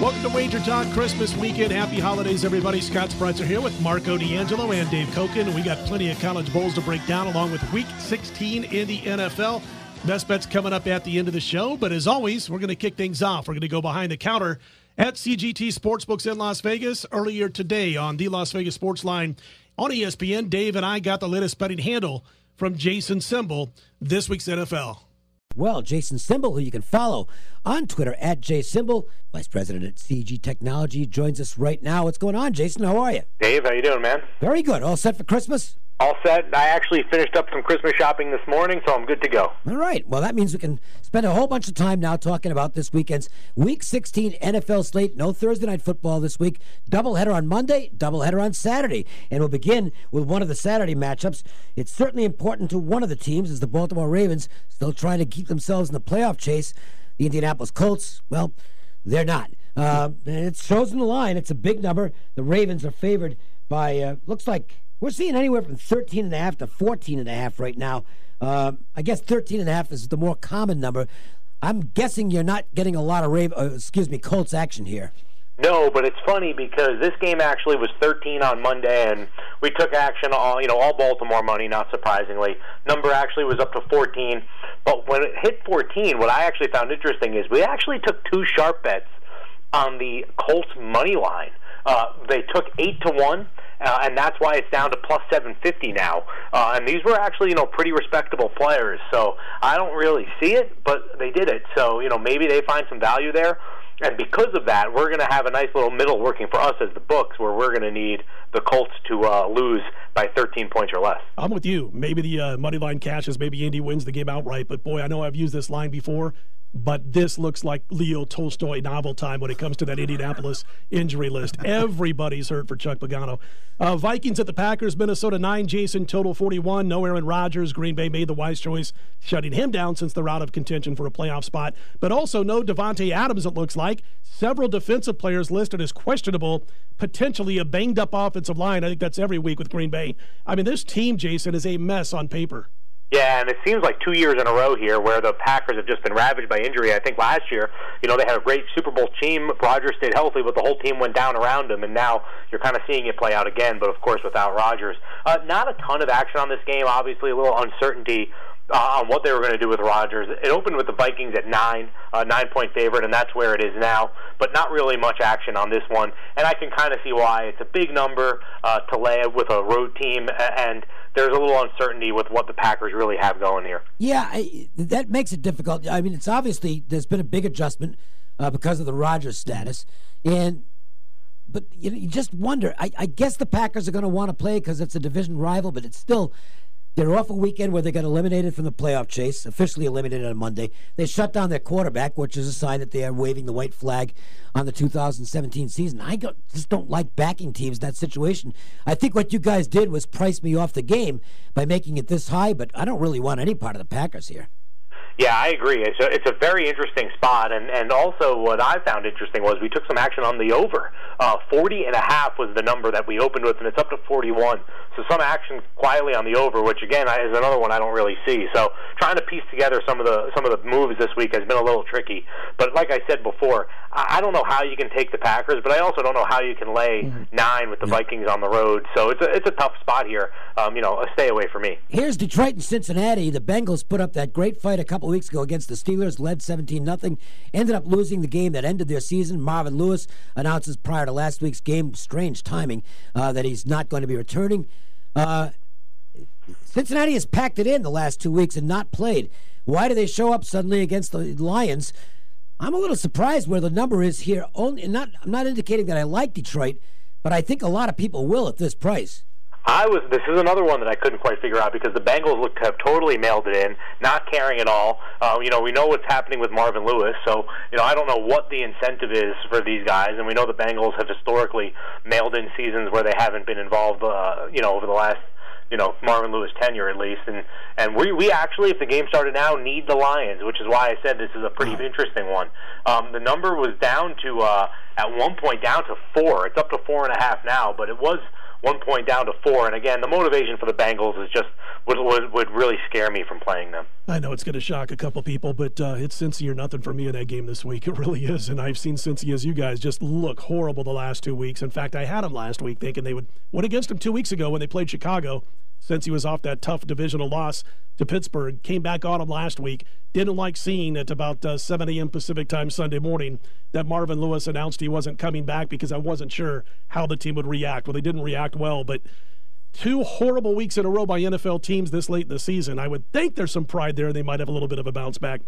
Welcome to WagerTalk Christmas weekend. Happy holidays, everybody. Scott Spreitzer here with Marco D'Angelo and Dave Cokin. We got plenty of college bowls to break down along with Week 16 in the NFL. Best bets coming up at the end of the show. But as always, we're going to kick things off. We're going to go behind the counter at CGT Sportsbooks in Las Vegas. Earlier today on the Las Vegas Sports Line on ESPN, Dave and I got the latest betting handle from Jason Simbal, this week's NFL. Well, Jason Simbal, who you can follow on Twitter at JSimbal, Vice President at CG Technology, joins us right now. What's going on, Jason? How are you? Dave, how you doing, man? Very good. All set for Christmas? All set. I actually finished up some Christmas shopping this morning, so I'm good to go. All right. Well, that means we can spend a whole bunch of time now talking about this weekend's Week 16 NFL slate. No Thursday night football this week. Doubleheader on Monday, doubleheader on Saturday. And we'll begin with one of the Saturday matchups. It's certainly important to one of the teams, is the Baltimore Ravens, still trying to keep themselves in the playoff chase. The Indianapolis Colts, well, they're not. It shows in the line. It's a big number. The Ravens are favored by, looks like, we're seeing anywhere from 13.5 to 14.5 right now. I guess 13.5 is the more common number. I'm guessing you're not getting a lot of Colts action here. No, but it's funny because this game actually was 13 on Monday, and we took action all Baltimore money, not surprisingly. Number actually was up to 14, but when it hit 14, what I actually found interesting is we actually took two sharp bets on the Colts money line. They took 8-1. And that's why it's down to plus 750 now. And these were actually, pretty respectable players. So I don't really see it, but they did it. So, maybe they find some value there. And because of that, we're going to have a nice little middle working for us as the books, where we're going to need the Colts to lose by 13 points or less. I'm with you. Maybe the money line cashes. Maybe Indy wins the game outright. But, boy, I know I've used this line before. But this looks like Leo Tolstoy novel time when it comes to that Indianapolis injury list. Everybody's hurt for Chuck Pagano. Vikings at the Packers, Minnesota 9, Jason, total 41. No Aaron Rodgers. Green Bay made the wise choice, shutting him down since they're out of contention for a playoff spot. But also no Devontae Adams, it looks like. Several defensive players listed as questionable, potentially a banged-up offensive line. I think that's every week with Green Bay. I mean, this team, Jason, is a mess on paper. Yeah, and it seems like 2 years in a row here where the Packers have just been ravaged by injury. I think last year, they had a great Super Bowl team. Rodgers stayed healthy, but the whole team went down around him, and now you're kind of seeing it play out again, but of course without Rodgers. Not a ton of action on this game. Obviously a little uncertainty on what they were going to do with Rodgers. It opened with the Vikings at 9-point favorite, and that's where it is now, but not really much action on this one. And I can kind of see why. It's a big number to lay with a road team, and there's a little uncertainty with what the Packers really have going here. Yeah, that makes it difficult. I mean, it's obviously there's been a big adjustment because of the Rodgers status, but you just wonder. I guess the Packers are going to want to play because it's a division rival, but it's still. They're off a weekend where they got eliminated from the playoff chase, officially eliminated on Monday. They shut down their quarterback, which is a sign that they are waving the white flag on the 2017 season. I just don't like backing teams in that situation. I think what you guys did was price me off the game by making it this high, but I don't really want any part of the Packers here. Yeah, I agree. It's a very interesting spot, and also what I found interesting was we took some action on the over. 40.5 was the number that we opened with, and it's up to 41. So some action quietly on the over, which again is another one I don't really see. So trying to piece together some of the moves this week has been a little tricky. But like I said before, I don't know how you can take the Packers, but I also don't know how you can lay 9 with the Vikings on the road. So it's a tough spot here. A stay away for me. Here's Detroit and Cincinnati. The Bengals put up that great fight a couple weeks ago against the Steelers, led 17-0, ended up losing the game that ended their season. Marvin Lewis announces prior to last week's game, strange timing, that he's not going to be returning. Cincinnati has packed it in the last 2 weeks and not played. Why do they show up suddenly against the Lions? I'm a little surprised where the number is here. I'm not indicating that I like Detroit, but I think a lot of people will at this price. This is another one that I couldn't quite figure out because the Bengals look to have totally mailed it in, not caring at all. We know what's happening with Marvin Lewis, so I don't know what the incentive is for these guys, and we know the Bengals have historically mailed in seasons where they haven't been involved, over the last Marvin Lewis tenure at least, and we actually, if the game started now, need the Lions, which is why I said this is a pretty interesting one. The number was down to at one point down to 4. It's up to 4.5 now, but it was 1 point down to 4. And again, the motivation for the Bengals is just would really scare me from playing them. I know it's going to shock a couple people, but it's Cincy or nothing for me in that game this week. It really is. And I've seen Cincy, as you guys, just look horrible the last 2 weeks. In fact, I had them last week thinking they would win against them 2 weeks ago when they played Chicago. Since he was off that tough divisional loss to Pittsburgh, came back on him last week. Didn't like seeing at about 7 a.m. Pacific time Sunday morning that Marvin Lewis announced he wasn't coming back because I wasn't sure how the team would react. Well, they didn't react well, but 2 horrible weeks in a row by NFL teams this late in the season. I would think there's some pride there. They might have a little bit of a bounce back.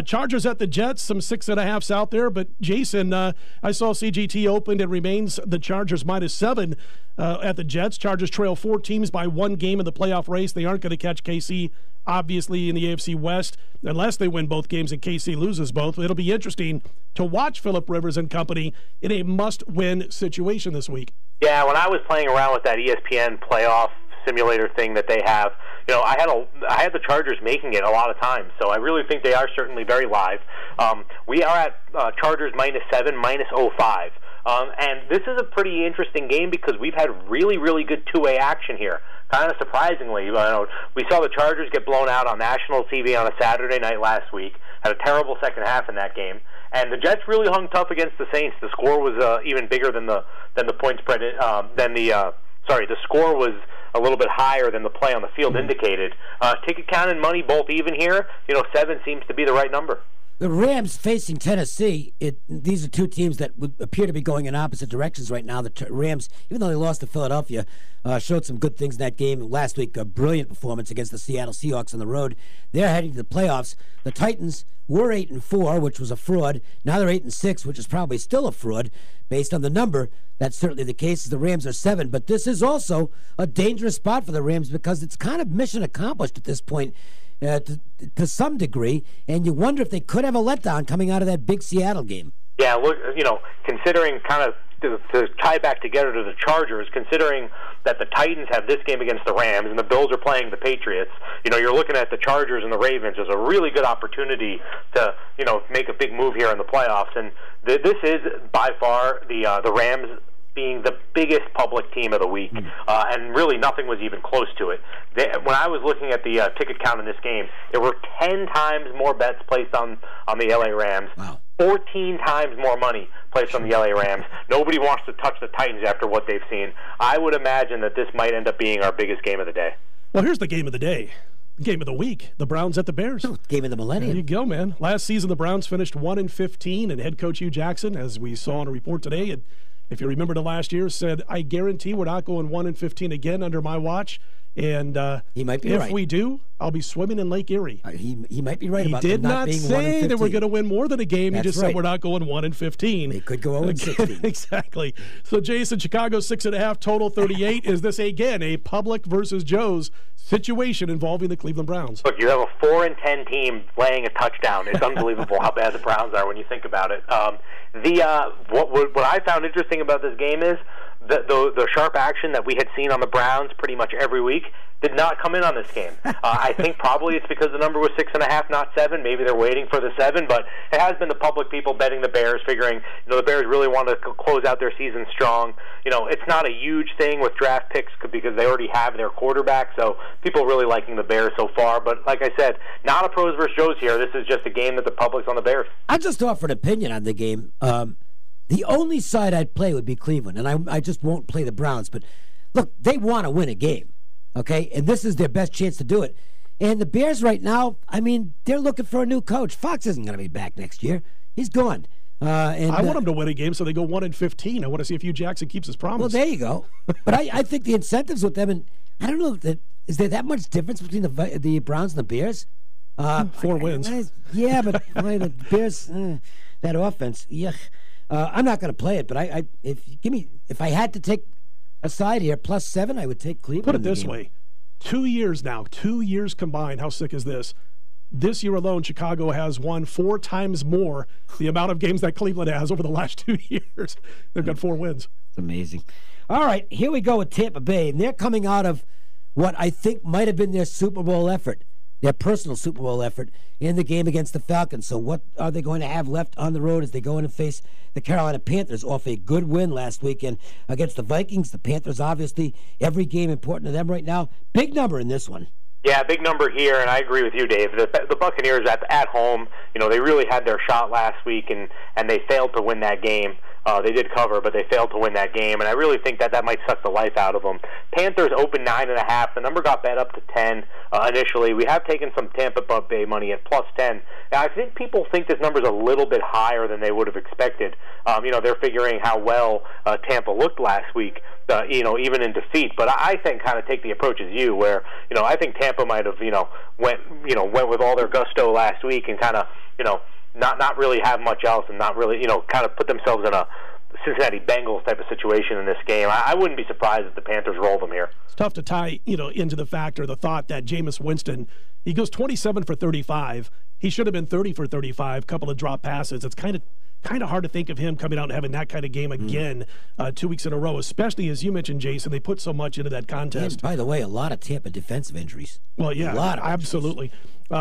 Chargers at the Jets, some 6.5s out there. But, Jason, I saw CGT opened and remains the Chargers -7 at the Jets. Chargers trail 4 teams by 1 game in the playoff race. They aren't going to catch KC, obviously, in the AFC West unless they win both games and KC loses both. It'll be interesting to watch Phillip Rivers and company in a must-win situation this week. Yeah, when I was playing around with that ESPN playoff simulator thing that they have, I had the Chargers making it a lot of times, so I really think they are certainly very live. We are at Chargers -7, -05. And this is a pretty interesting game because we've had really, really good two-way action here. Kind of surprisingly, we saw the Chargers get blown out on national TV on a Saturday night last week. Had a terrible second half in that game, and the Jets really hung tough against the Saints. The score was even bigger than the point spread. The score was a little bit higher than the play on the field indicated. Ticket count and money both even here. 7 seems to be the right number. The Rams facing Tennessee, these are 2 teams that would appear to be going in opposite directions right now. The Rams, even though they lost to Philadelphia, showed some good things in that game. Last week, a brilliant performance against the Seattle Seahawks on the road. They're heading to the playoffs. The Titans were 8-4, which was a fraud. Now they're 8-6, which is probably still a fraud based on the number. That's certainly the case. The Rams are 7, but this is also a dangerous spot for the Rams because it's kind of mission accomplished at this point. To some degree, and you wonder if they could have a letdown coming out of that big Seattle game. Yeah, look, considering kind of to tie back together to the Chargers, considering that the Titans have this game against the Rams and the Bills are playing the Patriots, you're looking at the Chargers and the Ravens as a really good opportunity to, make a big move here in the playoffs. And this is by far the Rams being the biggest public team of the week, and really nothing was even close to it. When I was looking at the ticket count in this game, there were 10 times more bets placed on the LA Rams, 14 times more money placed on the LA Rams. Nobody wants to touch the Titans after what they've seen. I would imagine that this might end up being our biggest game of the day. Well, here's the game of the day. Game of the week, the Browns at the Bears. Game of the millennium. There you go, man. Last season, the Browns finished 1-15, and head coach Hugh Jackson, as we saw in a report today, if you remember the last year, said, I guarantee we're not going 1-15 again under my watch. And he might be if right. we do, I'll be swimming in Lake Erie. He might be right about He did not being say that we're going to win more than a game. That's he just said we're not going 1-15. They could go 0-16. Exactly. So, Jason, Chicago 6.5, total 38. Is this, again, a Public versus Joe's situation involving the Cleveland Browns? Look, you have a 4-10 team laying a touchdown. It's unbelievable how bad the Browns are when you think about it. What I found interesting about this game is the sharp action that we had seen on the Browns pretty much every week did not come in on this game. I think probably it's because the number was 6.5, not 7. Maybe they're waiting for the 7, but it has been the public people betting the Bears, figuring the Bears really want to close out their season strong. It's not a huge thing with draft picks because they already have their quarterback, so people really liking the Bears so far. But like I said, not a pros versus Joes here. This is just a game that the public's on the Bears. I'll just offer an opinion on the game. The only side I'd play would be Cleveland, and I just won't play the Browns. But look, they want to win a game, okay? And this is their best chance to do it. And the Bears right now, they're looking for a new coach. Fox isn't going to be back next year. He's gone. I want them to win a game so they go 1-15. I want to see if Hugh Jackson keeps his promise. Well, there you go. But I think the incentives with them, and I don't know, is there that much difference between the Browns and the Bears? 4 wins. Yeah, but the Bears, that offense, yeah. I'm not going to play it, but if I had to take a side here, +7, I would take Cleveland. Put it this way, 2 years now, 2 years combined. How sick is this? This year alone, Chicago has won 4 times more the amount of games that Cleveland has over the last 2 years. They've got 4 wins. It's amazing. All right, here we go with Tampa Bay, and they're coming out of what I think might have been their Super Bowl effort. their personal Super Bowl effort in the game against the Falcons. So what are they going to have left on the road as they go in and face the Carolina Panthers off a good win last weekend against the Vikings? The Panthers, obviously, every game important to them right now. Big number in this one. Yeah, big number here, and I agree with you, Dave. The Buccaneers at home, they really had their shot last week, and they failed to win that game. They did cover, but they failed to win that game, and I really think that might suck the life out of them. Panthers opened 9.5. The number got bet up to 10 initially. We have taken some Tampa Bay money at +10. Now, I think people think this number's a little bit higher than they would have expected. They're figuring how well Tampa looked last week, even in defeat. But I think kind of take the approach as you, where I think Tampa might have went with all their gusto last week and kind of not really have much else and not really kind of put themselves in a Cincinnati Bengals type of situation in this game. I wouldn't be surprised if the Panthers roll them here. It's tough to tie into the factor, the thought that Jameis Winston, he goes 27 for 35. He should have been 30 for 35, couple of drop passes. It's kind of hard to think of him coming out and having that kind of game again 2 weeks in a row, especially as you mentioned, Jason. They put so much into that contest. And by the way, a lot of Tampa defensive injuries. Well, yeah, absolutely.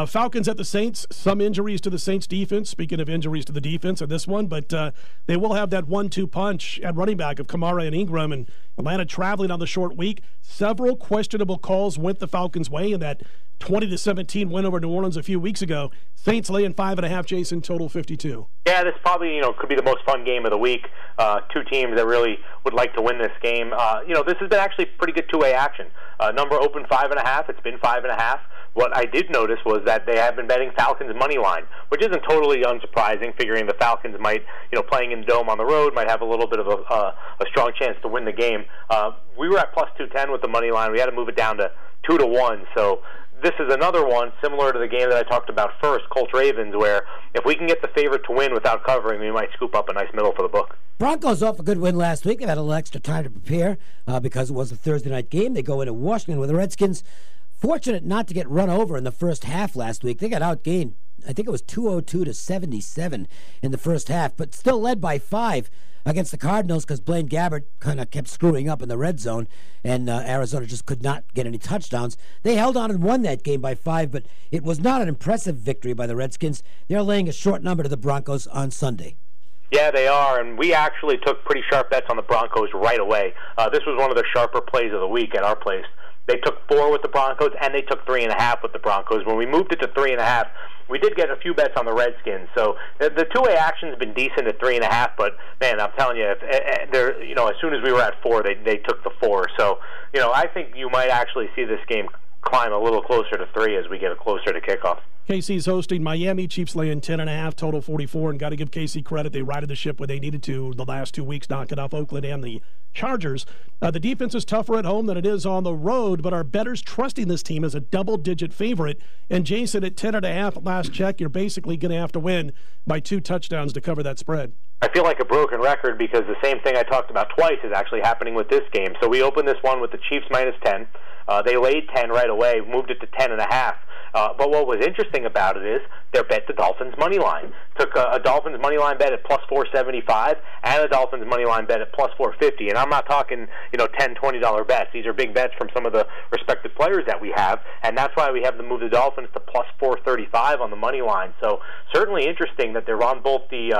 Falcons at the Saints, some injuries to the Saints defense. Speaking of injuries to the defense in this one, but they will have that 1-2 punch at running back of Kamara and Ingram, and Atlanta traveling on the short week. Several questionable calls went the Falcons' way in that 20-17 win over New Orleans a few weeks ago. Saints laying 5.5, Jason, total 52. Yeah, this probably, could be the most fun game of the week. Two teams that really would like to win this game. This has been actually pretty good two-way action. Number opened 5.5. It's been 5.5. What I did notice was that they have been betting Falcons money line, which isn't totally unsurprising, figuring the Falcons might, playing in the Dome on the road, might have a little bit of a strong chance to win the game. We were at +210 with the money line. We had to move it down to 2-1. So this is another one similar to the game that I talked about first, Colts-Ravens, where if we can get the favorite to win without covering, we might scoop up a nice middle for the book. Broncos off a good win last week. They've had a little extra time to prepare because it was a Thursday night game. They go into Washington with the Redskins. Fortunate not to get run over in the first half last week. They got outgained, I think it was 202-77 in the first half, but still led by 5 against the Cardinals because Blaine Gabbert kind of kept screwing up in the red zone, and Arizona just could not get any touchdowns. They held on and won that game by 5, but it was not an impressive victory by the Redskins. They're laying a short number to the Broncos on Sunday. Yeah, they are, and we actually took pretty sharp bets on the Broncos right away. This was one of the sharper plays of the week at our place. They took 4 with the Broncos, and they took 3.5 with the Broncos. When we moved it to 3.5, we did get a few bets on the Redskins. So the two-way action's been decent at 3.5, but man, I'm telling you, as soon as we were at 4, they took the 4. So I think you might actually see this game climb a little closer to 3 as we get closer to kickoff. KC's hosting Miami. Chiefs laying 10.5, total 44, and got to give KC credit. They righted the ship when they needed to the last 2 weeks, knocking off Oakland and the Chargers. The defense is tougher at home than it is on the road, but our bettors trusting this team as a double-digit favorite. And Jason, at 10.5 last check, you're basically going to have to win by 2 touchdowns to cover that spread. I feel like a broken record because the same thing I talked about twice is actually happening with this game. So we opened this one with the Chiefs -10. They laid 10 right away, moved it to 10.5. But what was interesting about it is they bet the Dolphins money line. Took a Dolphins money line bet at +475 and a Dolphins money line bet at +450. And I'm not talking $10, $20 bets. These are big bets from some of the respected players that we have, and that's why we have to move the Dolphins to +435 on the money line. So certainly interesting that they're on both the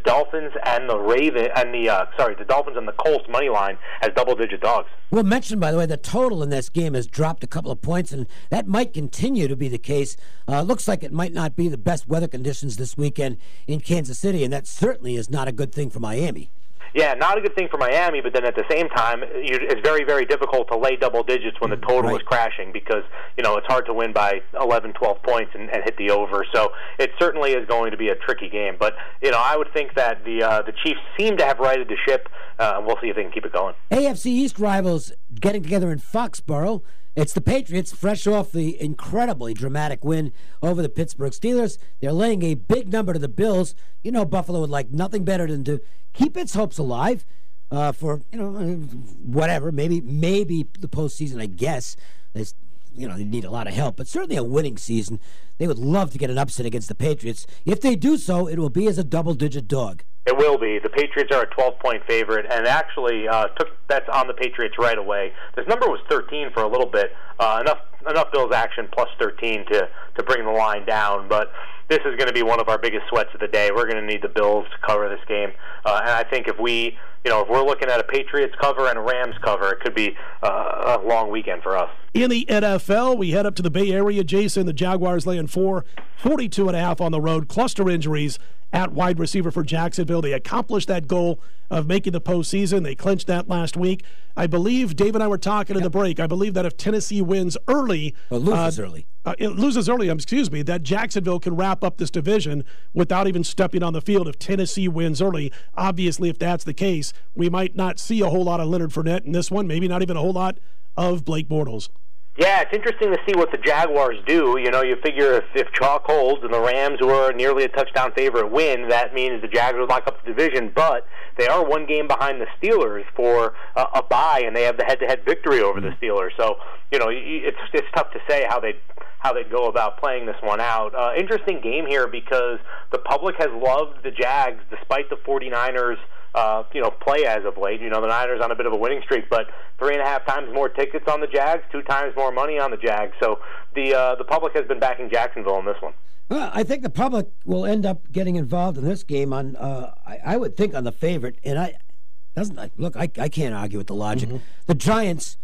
Dolphins and the Dolphins and the Colts money line as double-digit dogs. We'll mention, by the way, the total in this game has dropped a couple of points, and that might continue to be the case. Looks like it might not be the best weather conditions this weekend in Kansas City, and that certainly is not a good thing for Miami. Yeah, not a good thing for Miami, but then at the same time, it's very, very difficult to lay double digits when the total is crashing because, it's hard to win by 11, 12 points and hit the over. So it certainly is going to be a tricky game. But, I would think that the Chiefs seem to have righted the ship. We'll see if they can keep it going. AFC East rivals getting together in Foxborough. It's the Patriots, fresh off the incredibly dramatic win over the Pittsburgh Steelers. They're laying a big number to the Bills. Buffalo would like nothing better than to keep its hopes alive for, whatever, maybe the postseason, I guess. They need a lot of help, but certainly a winning season. They would love to get an upset against the Patriots. If they do so, it will be as a double-digit dog. It will be. The Patriots are a 12-point favorite, and actually took bets on the Patriots right away. This number was 13 for a little bit, enough enough Bills action plus 13 to bring the line down. But this is going to be one of our biggest sweats of the day. We're going to need the Bills to cover this game, and I think if we're looking at a Patriots cover and a Rams cover, it could be a long weekend for us. In the NFL, we head up to the Bay Area. Jason, the Jaguars laying 42.5 on the road. Cluster injuries at wide receiver for Jacksonville. They accomplished that goal of making the postseason. They clinched that last week. I believe, Dave and I were talking in the break, I believe that if Tennessee wins early... loses early, that Jacksonville can wrap up this division without even stepping on the field if Tennessee wins early. Obviously, if that's the case, we might not see a whole lot of Leonard Fournette in this one, maybe not even a whole lot of Blake Bortles. Yeah, it's interesting to see what the Jaguars do. You figure if chalk holds and the Rams, who are nearly a touchdown favorite, win, that means the Jaguars lock up the division, but they are one game behind the Steelers for a bye, and they have the head-to-head victory over the Steelers. So, it's tough to say how they'd go about playing this one out. Interesting game here because the public has loved the Jags despite the 49ers play as of late. The Niners on a bit of a winning streak, but 3.5 times more tickets on the Jags, 2 times more money on the Jags. So the public has been backing Jacksonville in this one. Well, I think the public will end up getting involved in this game on, I would think, on the favorite. And I can't argue with the logic. Mm-hmm. The Giants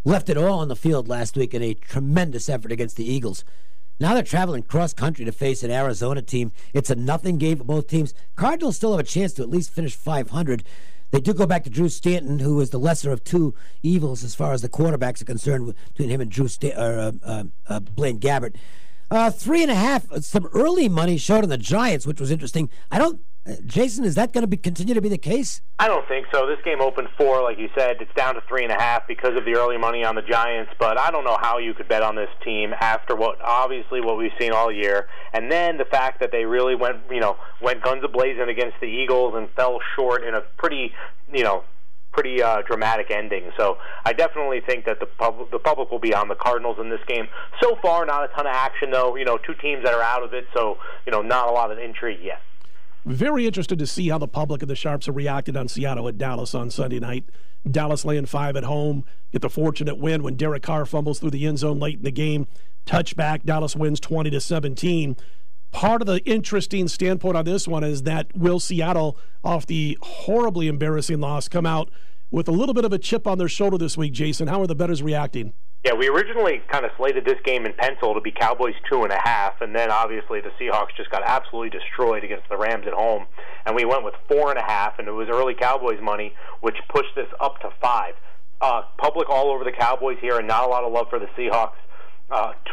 left it all on the field last week in a tremendous effort against the Eagles. Now they're traveling cross-country to face an Arizona team. It's a nothing game for both teams. Cardinals still have a chance to at least finish 500. They do go back to Drew Stanton, who is the lesser of two evils as far as the quarterbacks are concerned, between him and Blaine Gabbert. 3.5, some early money showed on the Giants, which was interesting. Jason, is that going to continue to be the case? I don't think so. This game opened 4, like you said. It's down to 3.5 because of the early money on the Giants, but I don't know how you could bet on this team after what we've seen all year, and then the fact that they really went guns a-blazing against the Eagles and fell short in a pretty dramatic ending. So I definitely think that the public will be on the Cardinals in this game. So far, not a ton of action, though. 2 teams that are out of it, so not a lot of intrigue yet. Very interested to see how the public and the Sharps have reacted on Seattle at Dallas on Sunday night. Dallas laying 5 at home, get the fortunate win when Derek Carr fumbles through the end zone late in the game. Touchback, Dallas wins 20-17. Part of the interesting standpoint on this one is that will Seattle, off the horribly embarrassing loss, come out with a little bit of a chip on their shoulder this week, Jason? How are the bettors reacting? Yeah, we originally kind of slated this game in pencil to be Cowboys 2.5, and then obviously the Seahawks just got absolutely destroyed against the Rams at home, and we went with 4.5, and it was early Cowboys money, which pushed this up to 5. Public all over the Cowboys here, and not a lot of love for the Seahawks.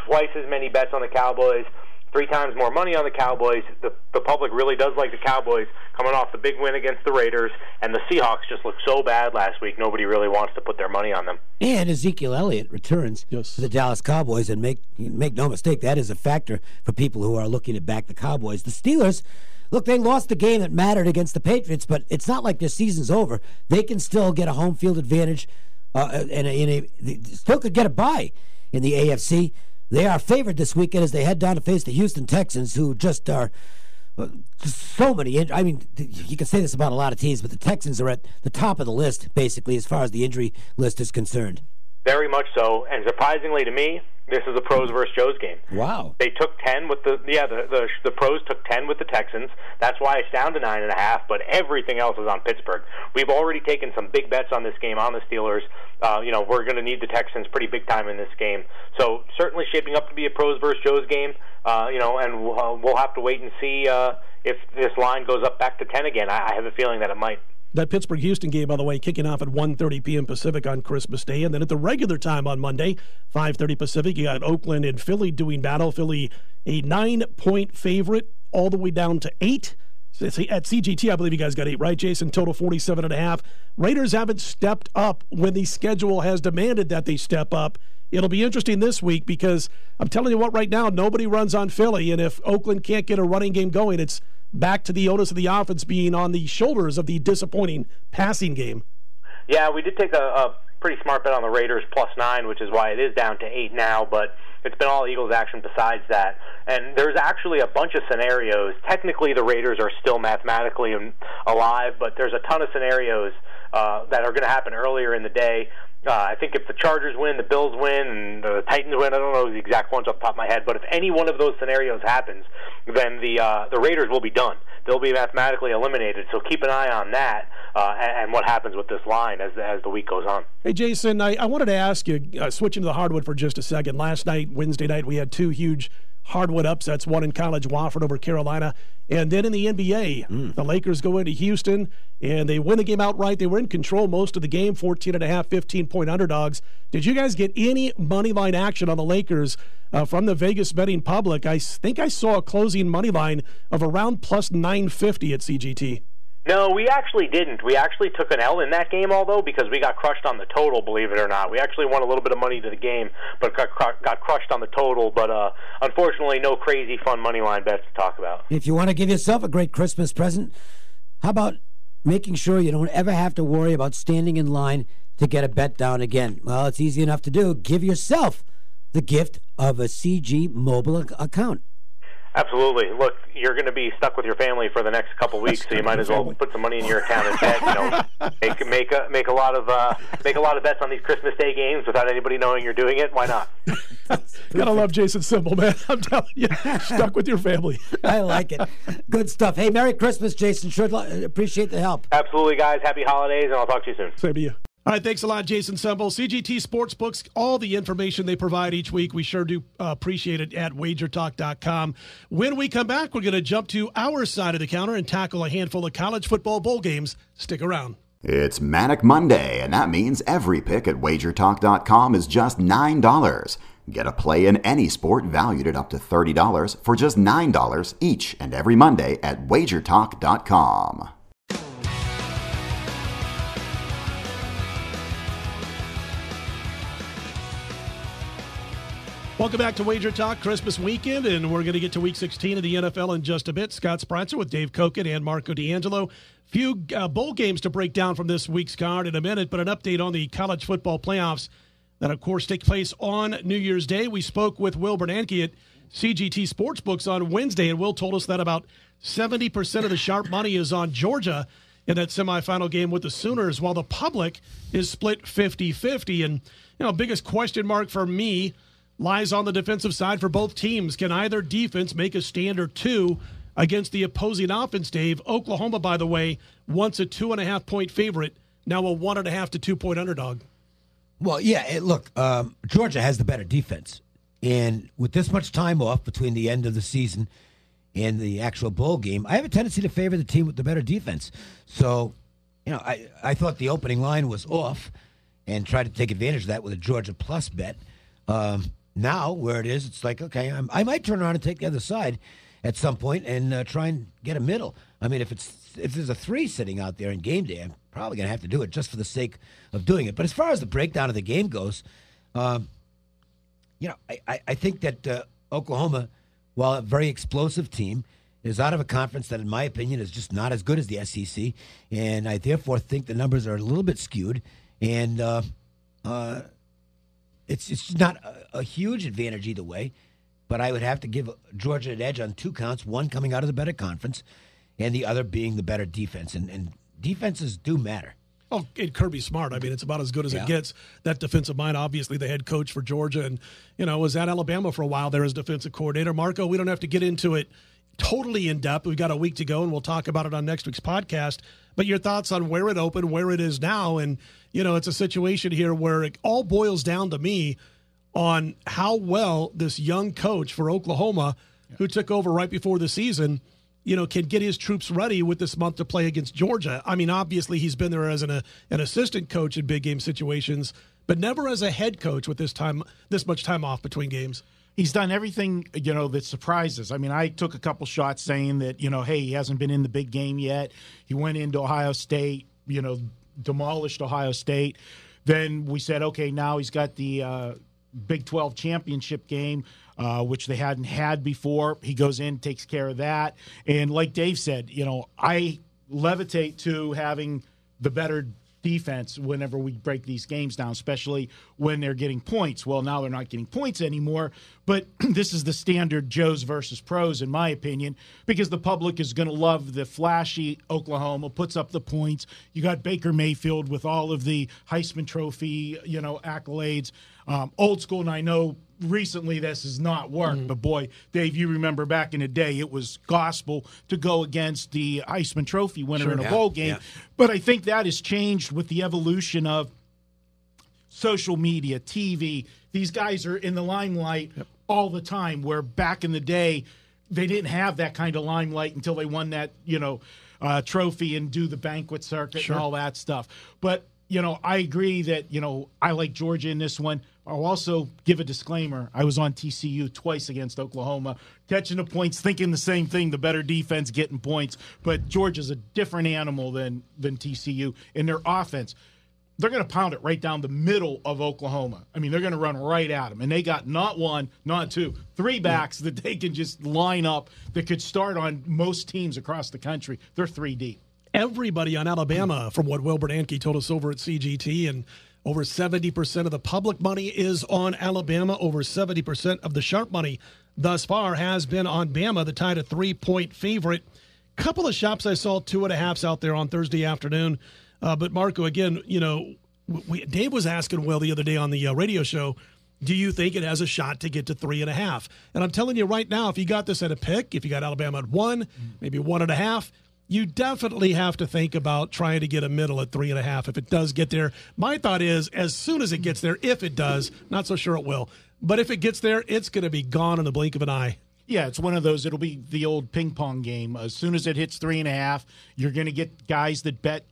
Twice as many bets on the Cowboys, 3 times more money on the Cowboys. The public really does like the Cowboys coming off the big win against the Raiders, and the Seahawks just looked so bad last week, nobody really wants to put their money on them. And Ezekiel Elliott returns to the Dallas Cowboys, and make no mistake, that is a factor for people who are looking to back the Cowboys. The Steelers, look, they lost the game that mattered against the Patriots, but it's not like their season's over. They can still get a home field advantage, and they still could get a bye in the AFC. They are favored this weekend as they head down to face the Houston Texans, who just are so many. I mean, you can say this about a lot of teams, but the Texans are at the top of the list, basically, as far as the injury list is concerned. Very much so, and surprisingly to me, this is a pros versus Joes game. Wow. They took 10 with the pros took 10 with the Texans. That's why it's down to 9.5, but everything else is on Pittsburgh. We've already taken some big bets on this game on the Steelers. We're going to need the Texans pretty big time in this game. So certainly shaping up to be a pros versus Joes game, and we'll have to wait and see if this line goes up back to 10 again. I have a feeling that it might. That Pittsburgh-Houston game, by the way, kicking off at 1:30 p.m. Pacific on Christmas Day. And then at the regular time on Monday, 5:30 Pacific, you got Oakland and Philly doing battle. Philly, a 9-point favorite, all the way down to 8. So at CGT, I believe you guys got 8, right, Jason? Total 47.5. Raiders haven't stepped up when the schedule has demanded that they step up. It'll be interesting this week because I'm telling you what, right now, nobody runs on Philly. And if Oakland can't get a running game going, it's back to the onus of the offense being on the shoulders of the disappointing passing game. Yeah, we did take a pretty smart bet on the Raiders +9, which is why it is down to 8 now, but it's been all Eagles action besides that. And there's actually a bunch of scenarios. Technically, the Raiders are still mathematically alive, but there's a ton of scenarios that are going to happen earlier in the day. I think if the Chargers win, the Bills win, and the Titans win, I don't know the exact ones off the top of my head, but if any one of those scenarios happens, then the Raiders will be done. They'll be mathematically eliminated. So keep an eye on that and what happens with this line as the week goes on. Hey, Jason, I wanted to ask you, switching to the hardwood for just a second. Last night, Wednesday night, we had two huge hardwood upsets, one in college, Wofford over Carolina, and then in the NBA, the Lakers go into Houston, and they win the game outright. They were in control most of the game, 14.5, 15-point underdogs. Did you guys get any money line action on the Lakers from the Vegas betting public? I think I saw a closing money line of around plus 950 at CGT. No, we actually didn't. We actually took an L in that game, although, because we got crushed on the total, believe it or not. We actually won a little bit of money to the game, but got crushed on the total. But unfortunately, no crazy fun money line bets to talk about. If you want to give yourself a great Christmas present, how about making sure you don't ever have to worry about standing in line to get a bet down again? Well, it's easy enough to do. Give yourself the gift of a CG mobile account. Absolutely. Look, you're going to be stuck with your family for the next couple of weeks, so you might as well put some money in your account and bet. Make a lot of bets on these Christmas Day games without anybody knowing you're doing it. Why not? Gotta love Jason Simbal, man. I'm telling you, stuck with your family. I like it. Good stuff. Hey, Merry Christmas, Jason. Sure appreciate the help. Absolutely, guys. Happy holidays, and I'll talk to you soon. Same to you. All right, thanks a lot, Jason Simbal. CGT Sportsbooks, all the information they provide each week, we sure do appreciate it at WagerTalk.com. When we come back, we're going to jump to our side of the counter and tackle a handful of college football bowl games. Stick around. It's Manic Monday, and that means every pick at WagerTalk.com is just $9. Get a play in any sport valued at up to $30 for just $9 each and every Monday at WagerTalk.com. Welcome back to Wager Talk Christmas weekend, and we're going to get to Week 16 of the NFL in just a bit. Scott Spreitzer with Dave Cokin and Marco D'Angelo. Few bowl games to break down from this week's card in a minute, but an update on the college football playoffs that, of course, take place on New Year's Day. We spoke with Will Bernanke at CGT Sportsbooks on Wednesday, and Will told us that about 70% of the sharp money is on Georgia in that semifinal game with the Sooners, while the public is split 50-50. And, biggest question mark for me lies on the defensive side for both teams. Can either defense make a stand or two against the opposing offense, Dave? Oklahoma, by the way, once a 2.5-point favorite, now a 1.5 to 2-point underdog. Well, yeah, look, Georgia has the better defense. And with this much time off between the end of the season and the actual bowl game, I have a tendency to favor the team with the better defense. So, I thought the opening line was off and tried to take advantage of that with a Georgia plus bet. Now, where it is, it's like, okay, I might turn around and take the other side at some point and try and get a middle. I mean, if there's a 3 sitting out there in game day, I'm probably going to have to do it just for the sake of doing it. But as far as the breakdown of the game goes, I think that Oklahoma, while a very explosive team, is out of a conference that, in my opinion, is just not as good as the SEC. And I therefore think the numbers are a little bit skewed. And It's not a huge advantage either way, but I would have to give Georgia an edge on 2 counts, one coming out of the better conference and the other being the better defense. And defenses do matter. Oh, and Kirby Smart. I mean, it's about as good as it gets. That defensive mind, obviously the head coach for Georgia and, was at Alabama for a while there as defensive coordinator. Marco, we don't have to get into it totally in depth. We've got a week to go, and we'll talk about it on next week's podcast. But your thoughts on where it opened, where it is now, and, it's a situation here where it all boils down to me on how well this young coach for Oklahoma, who took over right before the season, can get his troops ready with this month to play against Georgia. I mean, obviously he's been there as an assistant coach in big game situations, but never as a head coach with this much time off between games. He's done everything, that surprises. I mean, I took a couple shots saying that, hey, he hasn't been in the big game yet. He went into Ohio State, demolished Ohio State. Then we said, okay, now he's got the Big 12 championship game, which they hadn't had before. He goes in, takes care of that. And like Dave said, I levitate to having the better defense whenever we break these games down, especially when they're getting points. Well, now they're not getting points anymore, but this is the standard Joes versus pros, in my opinion, because the public is going to love the flashy Oklahoma, puts up the points. You got Baker Mayfield with all of the Heisman Trophy, accolades. Old school, and I know recently this has not worked, but boy, Dave, you remember back in the day, it was gospel to go against the Heisman Trophy winner in a bowl game. Yeah. But I think that has changed with the evolution of social media, TV. These guys are in the limelight all the time, where back in the day, they didn't have that kind of limelight until they won that, trophy and do the banquet circuit and all that stuff. But I agree that, I like Georgia in this one. I'll also give a disclaimer. I was on TCU twice against Oklahoma, catching the points, thinking the same thing, the better defense getting points. But Georgia's a different animal than TCU in their offense. They're going to pound it right down the middle of Oklahoma. I mean, they're going to run right at them. And they got not one, not two, three backs that they can just line up that could start on most teams across the country. They're 3 deep. Everybody on Alabama, from what Wilbert Anke told us over at CGT, and over 70% of the public money is on Alabama. Over 70% of the sharp money thus far has been on Bama, the tied a 3-point favorite. Couple of shops I saw 2.5s out there on Thursday afternoon. But Marco, again, Dave was asking Will the other day on the radio show, do you think it has a shot to get to 3.5? And I'm telling you right now, if you got this at a pick, if you got Alabama at 1, maybe 1.5, you definitely have to think about trying to get a middle at 3.5 if it does get there. My thought is, as soon as it gets there, if it does, not so sure it will, but if it gets there, it's going to be gone in the blink of an eye. Yeah, it's one of those, it'll be the old ping pong game. As soon as it hits 3.5, you're going to get guys that bet,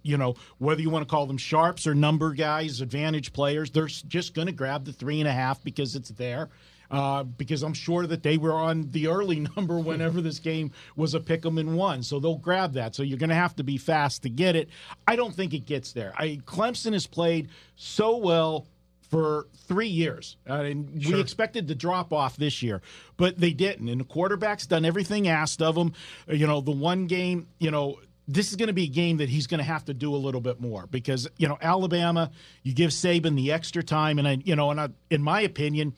whether you want to call them sharps or number guys, advantage players, they're just going to grab the 3.5 because it's there. Because I'm sure that they were on the early number whenever this game was a pick 'em and one. So they'll grab that. So you're going to have to be fast to get it. I don't think it gets there. Clemson has played so well for 3 years. And we expected the drop off this year, but they didn't. And the quarterback's done everything asked of him. The one game, this is going to be a game that he's going to have to do a little bit more because, Alabama, you give Saban the extra time. And, in my opinion,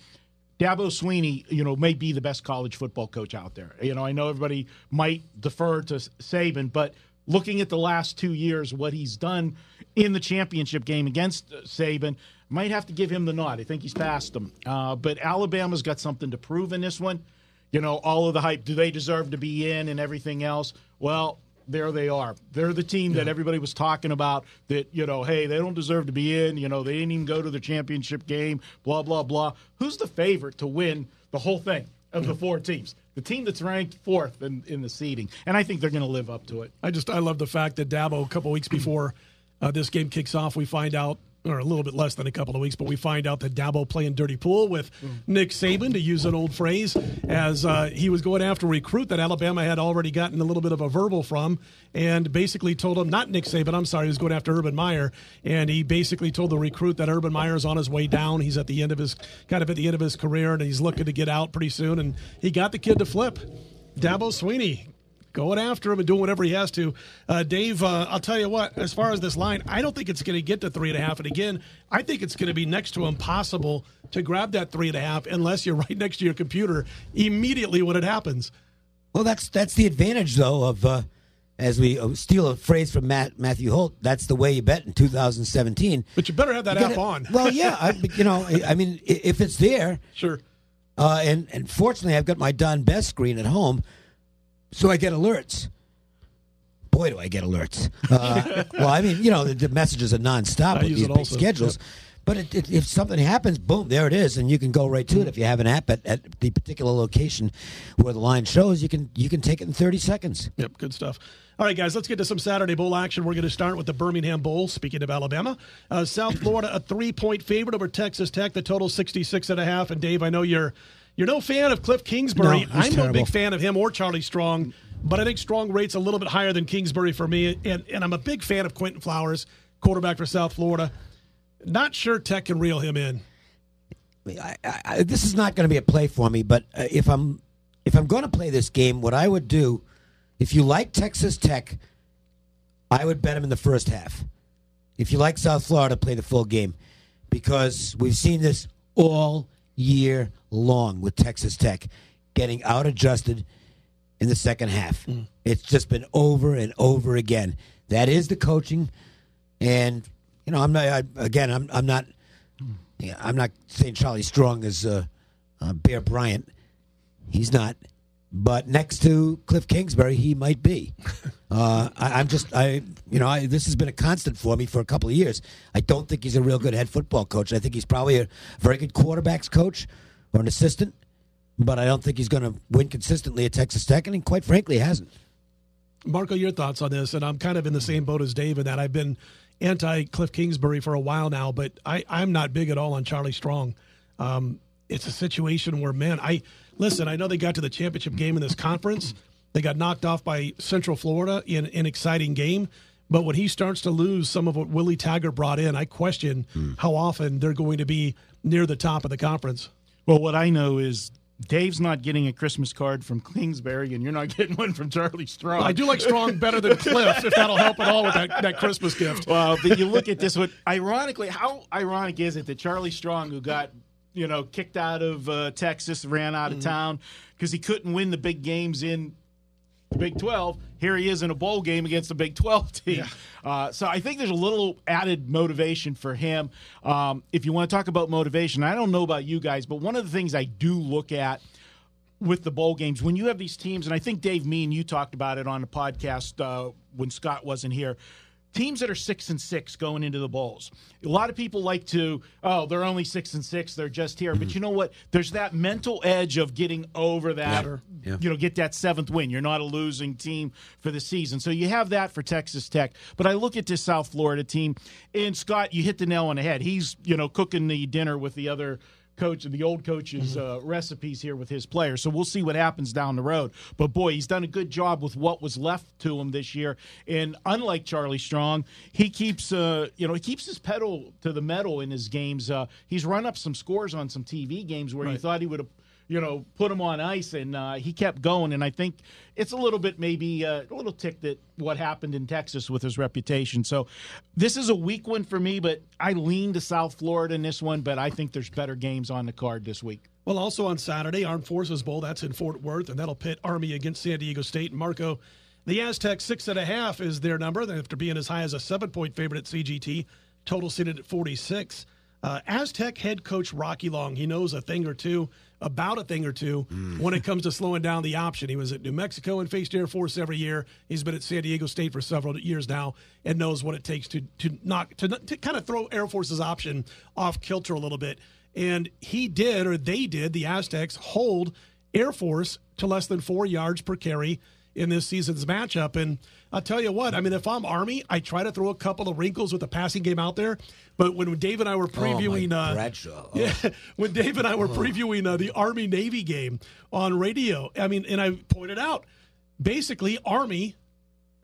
Dabo Swinney, may be the best college football coach out there. I know everybody might defer to Saban, but looking at the last 2 years, what he's done in the championship game against Saban, might have to give him the nod. I think he's passed him. But Alabama's got something to prove in this one. All of the hype, do they deserve to be in and everything else? Well, there they are. They're the team that everybody was talking about that, hey, they don't deserve to be in. They didn't even go to the championship game, blah, blah, blah. Who's the favorite to win the whole thing of the 4 teams? The team that's ranked 4th in the seeding. And I think they're going to live up to it. I love the fact that Dabo, a couple weeks before this game kicks off, we find out, or a little bit less than a couple of weeks, but we find out that Dabo playing dirty pool with Nick Saban, to use an old phrase, as he was going after a recruit that Alabama had already gotten a little bit of a verbal from, and basically told him, not Nick Saban, I'm sorry, he was going after Urban Meyer, and he basically told the recruit that Urban Meyer is on his way down. He's at the end of his career, and he's looking to get out pretty soon, and he got the kid to flip. Dabo Swinney going after him and doing whatever he has to. Dave, I'll tell you what, as far as this line, I don't think it's going to get to 3.5. And again, I think it's going to be next to impossible to grab that 3.5 unless you're right next to your computer immediately when it happens. Well, that's the advantage, though, of as we steal a phrase from Matthew Holt, that's the way you bet in 2017. But you better have that app on. Well, yeah. I mean, if it's there. Sure. And fortunately, I've got my Don Best screen at home, so I get alerts. Boy, do I get alerts. Well, I mean, the messages are nonstop with these big schedules. Yep. But if something happens, boom, there it is, and you can go right to it. If you have an app at the particular location where the line shows, you can take it in 30 seconds. Yep, good stuff. All right, guys, let's get to some Saturday Bowl action. We're going to start with the Birmingham Bowl, speaking of Alabama. South Florida, a 3-point favorite over Texas Tech. The total 66.5. And, Dave, I know you're no fan of Cliff Kingsbury. No, I'm terrible. no big fan of him or Charlie Strong, but I think Strong rates a little bit higher than Kingsbury for me. And I'm a big fan of Quentin Flowers, quarterback for South Florida. Not sure Tech can reel him in. This is not going to be a play for me, but if I'm going to play this game, what I would do, if you like Texas Tech, I would bet him in the first half. if you like South Florida, play the full game, because we've seen this all year long with Texas Tech getting out-adjusted in the second half. It's just been over and over again. That is the coaching, and I'm not saying Charlie Strong is Bear Bryant. He's not, but next to Cliff Kingsbury, he might be. This has been a constant for me for a couple of years. I don't think he's a real good head football coach. I think he's probably a very good quarterbacks coach or an assistant, but I don't think he's going to win consistently at Texas Tech, and quite frankly, he hasn't. Marco, your thoughts on this? And I'm kind of in the same boat as Dave in that I've been anti-Cliff Kingsbury for a while now, but I'm not big at all on Charlie Strong. It's a situation where, man, I know they got to the championship game in this conference. They got knocked off by Central Florida in an exciting game. But when he starts to lose some of what Willie Taggart brought in, I question how often they're going to be near the top of the conference. Well, what I know is Dave's not getting a Christmas card from Kingsbury, and you're not getting one from Charlie Strong. Well, I do like Strong better than Cliff, if that'll help at all with that Christmas gift. Well, but you look at this one. Ironically, how ironic is it that Charlie Strong, who got kicked out of Texas, ran out of town because he couldn't win the big games in the Big 12, here he is in a bowl game against the Big 12 team. Yeah. So I think there's a little added motivation for him. If you want to talk about motivation, I don't know about you guys, but one of the things I do look at with the bowl games, when you have these teams, and I think, Dave, me and you talked about it on the podcast when Scott wasn't here, teams that are 6-6 going into the bowls. A lot of people like to, they're only 6-6, they're just here. But you know what? There's that mental edge of getting over that, get that seventh win. You're not a losing team for the season. So you have that for Texas Tech. But I look at this South Florida team, and Scott, you hit the nail on the head. He's, cooking the dinner with the other coach, the old coach's recipes here with his players. So we'll see what happens down the road. But boy, he's done a good job with what was left to him this year. And unlike Charlie Strong, he keeps his pedal to the metal in his games. He's run up some scores on some TV games where you thought he would have put him on ice, and he kept going. And I think it's a little bit maybe a little ticked at what happened in Texas with his reputation. So this is a weak one for me, but I lean to South Florida in this one, but I think there's better games on the card this week. Well, also on Saturday, Armed Forces Bowl, that's in Fort Worth, and that'll pit Army against San Diego State. And Marco, the Aztecs 6.5 is their number. After being as high as a 7-point favorite at CGT, total seated at 46. Aztec head coach Rocky Long, he knows a thing or two when it comes to slowing down the option. He was at New Mexico and faced Air Force every year. He's been at San Diego State for several years now and knows what it takes to kind of throw Air Force's option off kilter a little bit. And they did, the Aztecs, hold Air Force to less than 4 yards per carry in this season's matchup. And I'll tell you what, I mean, if I'm Army, I try to throw a couple of wrinkles with the passing game out there. But when Dave and I were previewing when Dave and I were previewing the Army-Navy game on radio, I mean, and I pointed out, basically, Army,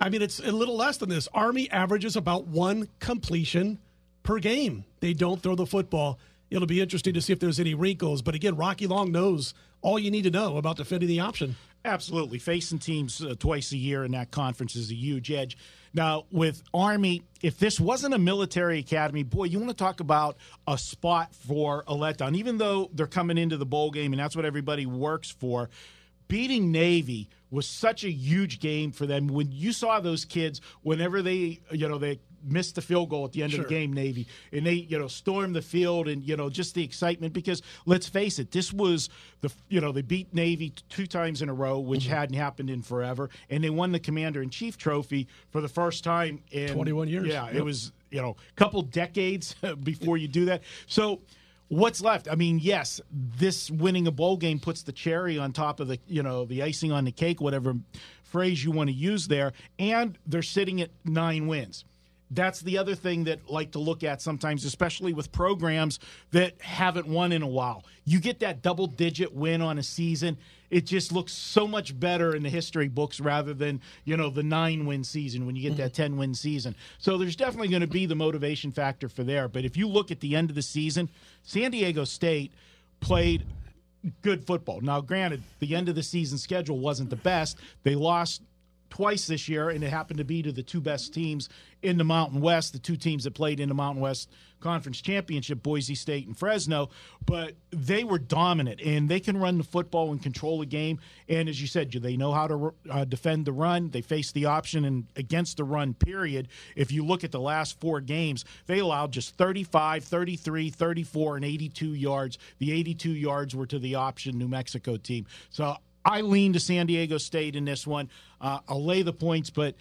I mean, it's a little less than this. Army averages about 1 completion per game. They don't throw the football. It'll be interesting to see if there's any wrinkles. But again, Rocky Long knows all you need to know about defending the option. Absolutely. Facing teams twice a year in that conference is a huge edge. Now, with Army, if this wasn't a military academy, boy, you want to talk about a spot for a letdown. Even though they're coming into the bowl game, and that's what everybody works for, beating Navy was such a huge game for them. When you saw those kids, whenever they missed the field goal at the end of the game, Navy, and they, stormed the field, and, just the excitement, because let's face it, this was they beat Navy 2 times in a row, which hadn't happened in forever, and they won the Commander-in-Chief trophy for the first time in 21 years. Yeah, It was, a couple decades before you do that. So what's left? I mean, yes, this winning a bowl game puts the cherry on top of the, the icing on the cake, whatever phrase you want to use there, and they're sitting at 9 wins. That's the other thing that I like to look at sometimes, especially with programs that haven't won in a while. You get that double-digit win on a season, it just looks so much better in the history books rather than, the 9-win season when you get that 10-win season. So there's definitely going to be the motivation factor for there. But if you look at the end of the season, San Diego State played good football. Now, granted, the end of the season schedule wasn't the best. They lost twice this year, and it happened to be to the two best teams in the Mountain West, the two teams that played in the Mountain West Conference Championship, Boise State and Fresno. But they were dominant, and they can run the football and control the game. And as you said, they know how to defend the run. They face the option and against the run, period. If you look at the last 4 games, they allowed just 35, 33, 34, and 82 yards. The 82 yards were to the option New Mexico team. So I lean to San Diego State in this one. I'll lay the points, but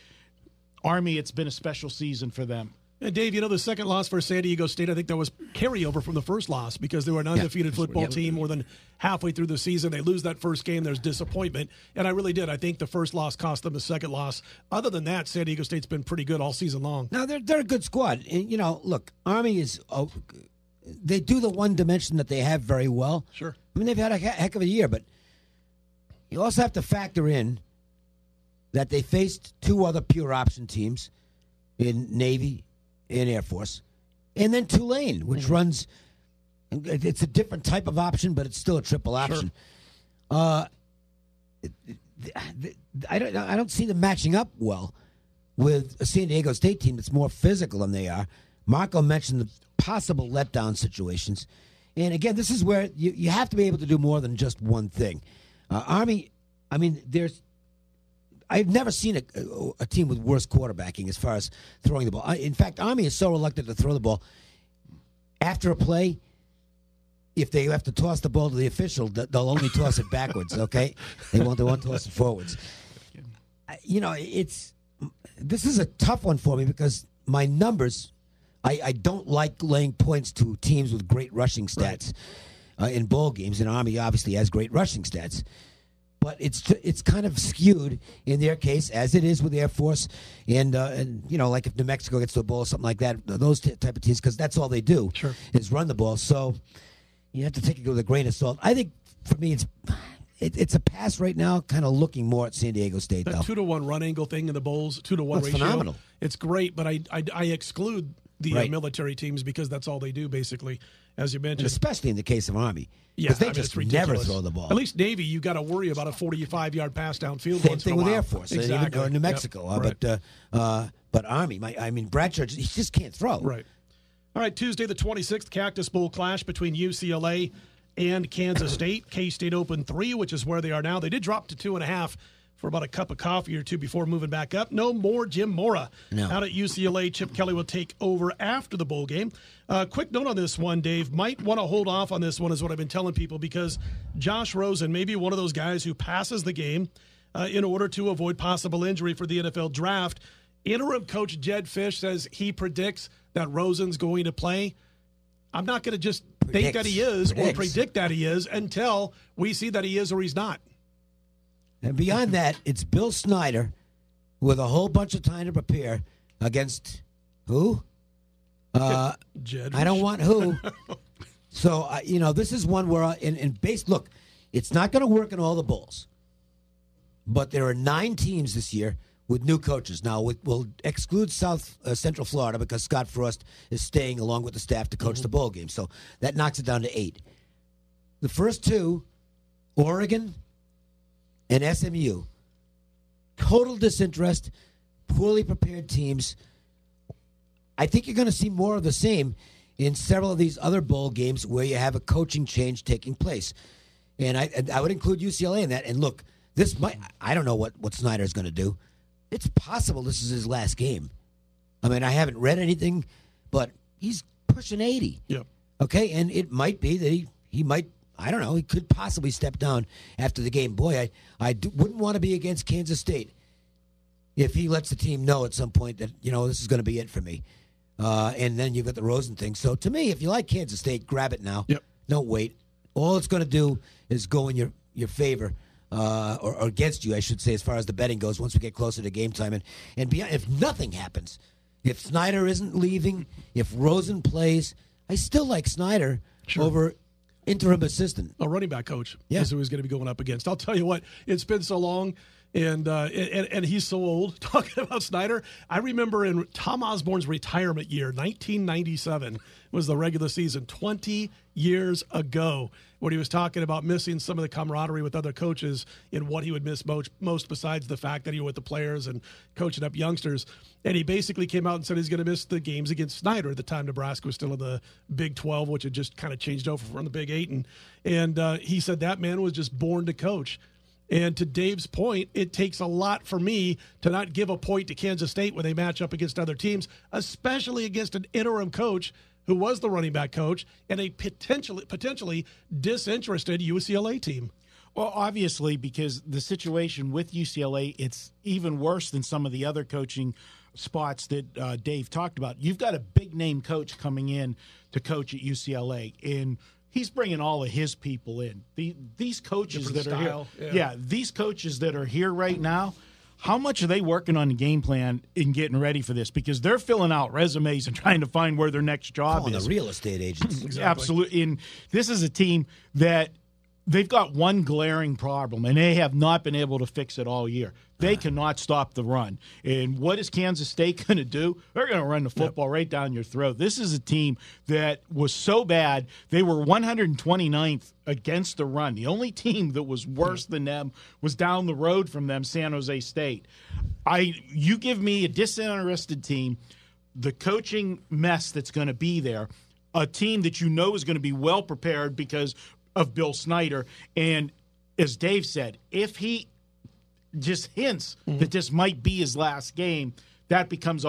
Army, it's been a special season for them. And Dave, the second loss for San Diego State, I think that was carryover from the first loss because they were an undefeated football team more than halfway through the season. They lose that first game. There's disappointment. And I really did. I think the first loss cost them the second loss. Other than that, San Diego State's been pretty good all season long. Now, they're a good squad. And, look, Army is they do the one dimension that they have very well. Sure. I mean, they've had a heck of a year, but you also have to factor in that they faced 2 other pure option teams in Navy and Air Force, and then Tulane, which runs. It's a different type of option, but it's still a triple option. Sure. I don't see them matching up well with a San Diego State team that's more physical than they are. Marco mentioned the possible letdown situations, and again, this is where you have to be able to do more than just one thing. Army, I mean, I've never seen a team with worse quarterbacking as far as throwing the ball. In fact, Army is so reluctant to throw the ball. After a play, if they have to toss the ball to the official, they'll only toss it backwards, okay? They won't toss it forwards. This is a tough one for me because my numbers, I don't like laying points to teams with great rushing stats in bowl games, and Army obviously has great rushing stats. But it's kind of skewed in their case, as it is with Air Force, and like if New Mexico gets to a bowl or something like that, those type of teams, because that's all they do is run the ball. So you have to take it with a grain of salt. I think for me, it's a pass right now, kind of looking more at San Diego State. That 2-to-1 run angle thing in the bowls, 2-to-1 ratio, phenomenal. It's great, but I exclude the military teams because that's all they do basically, as you mentioned. And especially in the case of Army. Yeah, they just never throw the ball. At least Navy, you got to worry about a 45-yard pass downfield. Same once thing in a with while. Air Force, exactly. or New Mexico. Yep. But Army, Bradshaw, he just can't throw. Right. All right, Tuesday the 26th, Cactus Bowl clash between UCLA and Kansas State. K-State opened 3, which is where they are now. They did drop to 2.5 for about a cup of coffee or two before moving back up. No more Jim Mora out at UCLA. Chip Kelly will take over after the bowl game. Quick note on this one, Dave. Might want to hold off on this one is what I've been telling people because Josh Rosen may be one of those guys who passes the game in order to avoid possible injury for the NFL draft. Interim coach Jed Fish says he predicts that Rosen's going to play. I'm not going to just think that he is or predict that he is until we see that he is or he's not. And beyond that, it's Bill Snyder with a whole bunch of time to prepare against who? Jed. I don't want who. So, this is one where, look, it's not going to work in all the bowls. But there are 9 teams this year with new coaches. Now, we'll exclude Central Florida because Scott Frost is staying along with the staff to coach the bowl game. So that knocks it down to 8. The first 2, Oregon and SMU, total disinterest, poorly prepared teams. I think you're going to see more of the same in several of these other bowl games where you have a coaching change taking place. And I would include UCLA in that. And look, I don't know what Snyder's going to do. It's possible this is his last game. I mean, I haven't read anything, but he's pushing 80. Yeah. Okay, and it might be that he might, I don't know, he could possibly step down after the game. Boy, I wouldn't want to be against Kansas State if he lets the team know at some point that, this is going to be it for me. And then you've got the Rosen thing. So to me, if you like Kansas State, grab it now. Yep. Don't wait. All it's going to do is go in your favor. Or against you, I should say, as far as the betting goes, once we get closer to game time. And beyond, if nothing happens, if Snyder isn't leaving, if Rosen plays, I still like Snyder over interim assistant. A running back coach is who he's going to be going up against. I'll tell you what, it's been so long. And he's so old. Talking about Snyder, I remember in Tom Osborne's retirement year, 1997 was the regular season, 20 years ago, when he was talking about missing some of the camaraderie with other coaches and what he would miss most besides the fact that he was with the players and coaching up youngsters. And he basically came out and said he's going to miss the games against Snyder. At the time, Nebraska was still in the Big 12, which had just kind of changed over from the Big 8. And he said that man was just born to coach. And to Dave's point, it takes a lot for me to not give a point to Kansas State when they match up against other teams, especially against an interim coach who was the running back coach and a potentially disinterested UCLA team. Well, obviously, because the situation with UCLA, it's even worse than some of the other coaching spots that Dave talked about. You've got a big-name coach coming in to coach at UCLA, and he's bringing all of his people in. These coaches that are here, these coaches that are here right now, how much are they working on the game plan and getting ready for this? Because they're filling out resumes and trying to find where their next job is. The real estate agents. Exactly. Absolutely. And this is a team that they've got one glaring problem, and they have not been able to fix it all year. They cannot stop the run. And what is Kansas State going to do? They're going to run the football right down your throat. This is a team that was so bad, they were 129th against the run. The only team that was worse than them was down the road from them, San Jose State. You give me a disinterested team, the coaching mess that's going to be there, a team that you know is going to be well prepared because of Bill Snyder. And as Dave said, if he just hints that this might be his last game, that becomes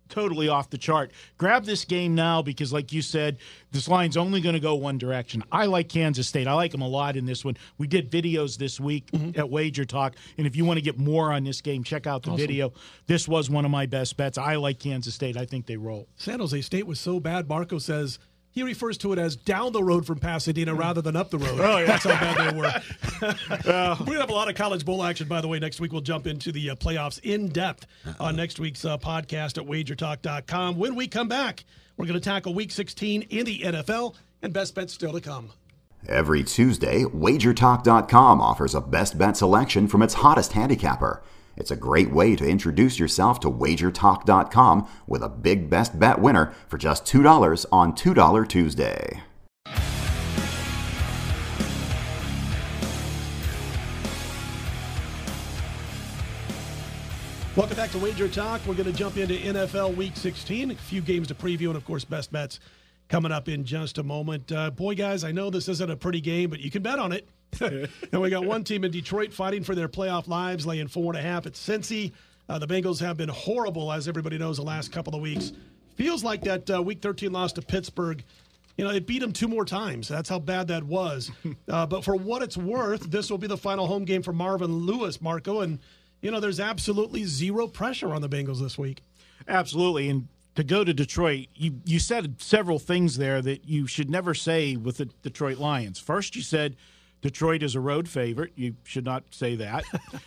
totally off the chart. Grab this game now because, like you said, this line's only going to go one direction. I like Kansas State. I like them a lot in this one. We did videos this week at WagerTalk, and if you want to get more on this game, check out the video. This was one of my best bets. I like Kansas State. I think they roll. San Jose State was so bad, Marco says he refers to it as down the road from Pasadena rather than up the road. Oh, yeah. That's how bad they were. We're going to have a lot of college bowl action, by the way. Next week, we'll jump into the playoffs in depth on next week's podcast at WagerTalk.com. When we come back, we're going to tackle Week 16 in the NFL and best bets still to come. Every Tuesday, WagerTalk.com offers a best bet selection from its hottest handicapper. It's a great way to introduce yourself to WagerTalk.com with a big best bet winner for just $2 on $2 Tuesday. Welcome back to Wager Talk. We're going to jump into NFL Week 16. A few games to preview and, of course, best bets coming up in just a moment. Boy, guys, I know this isn't a pretty game, but you can bet on it. And we got one team in Detroit fighting for their playoff lives, laying 4.5 at Cincy. The Bengals have been horrible, as everybody knows, the last couple of weeks. Feels like that Week 13 loss to Pittsburgh, it beat them 2 more times. That's how bad that was. But for what it's worth, this will be the final home game for Marvin Lewis, Marco. And, there's absolutely zero pressure on the Bengals this week. Absolutely. And to go to Detroit, you said several things there that you should never say with the Detroit Lions. First, you said Detroit is a road favorite. You should not say that.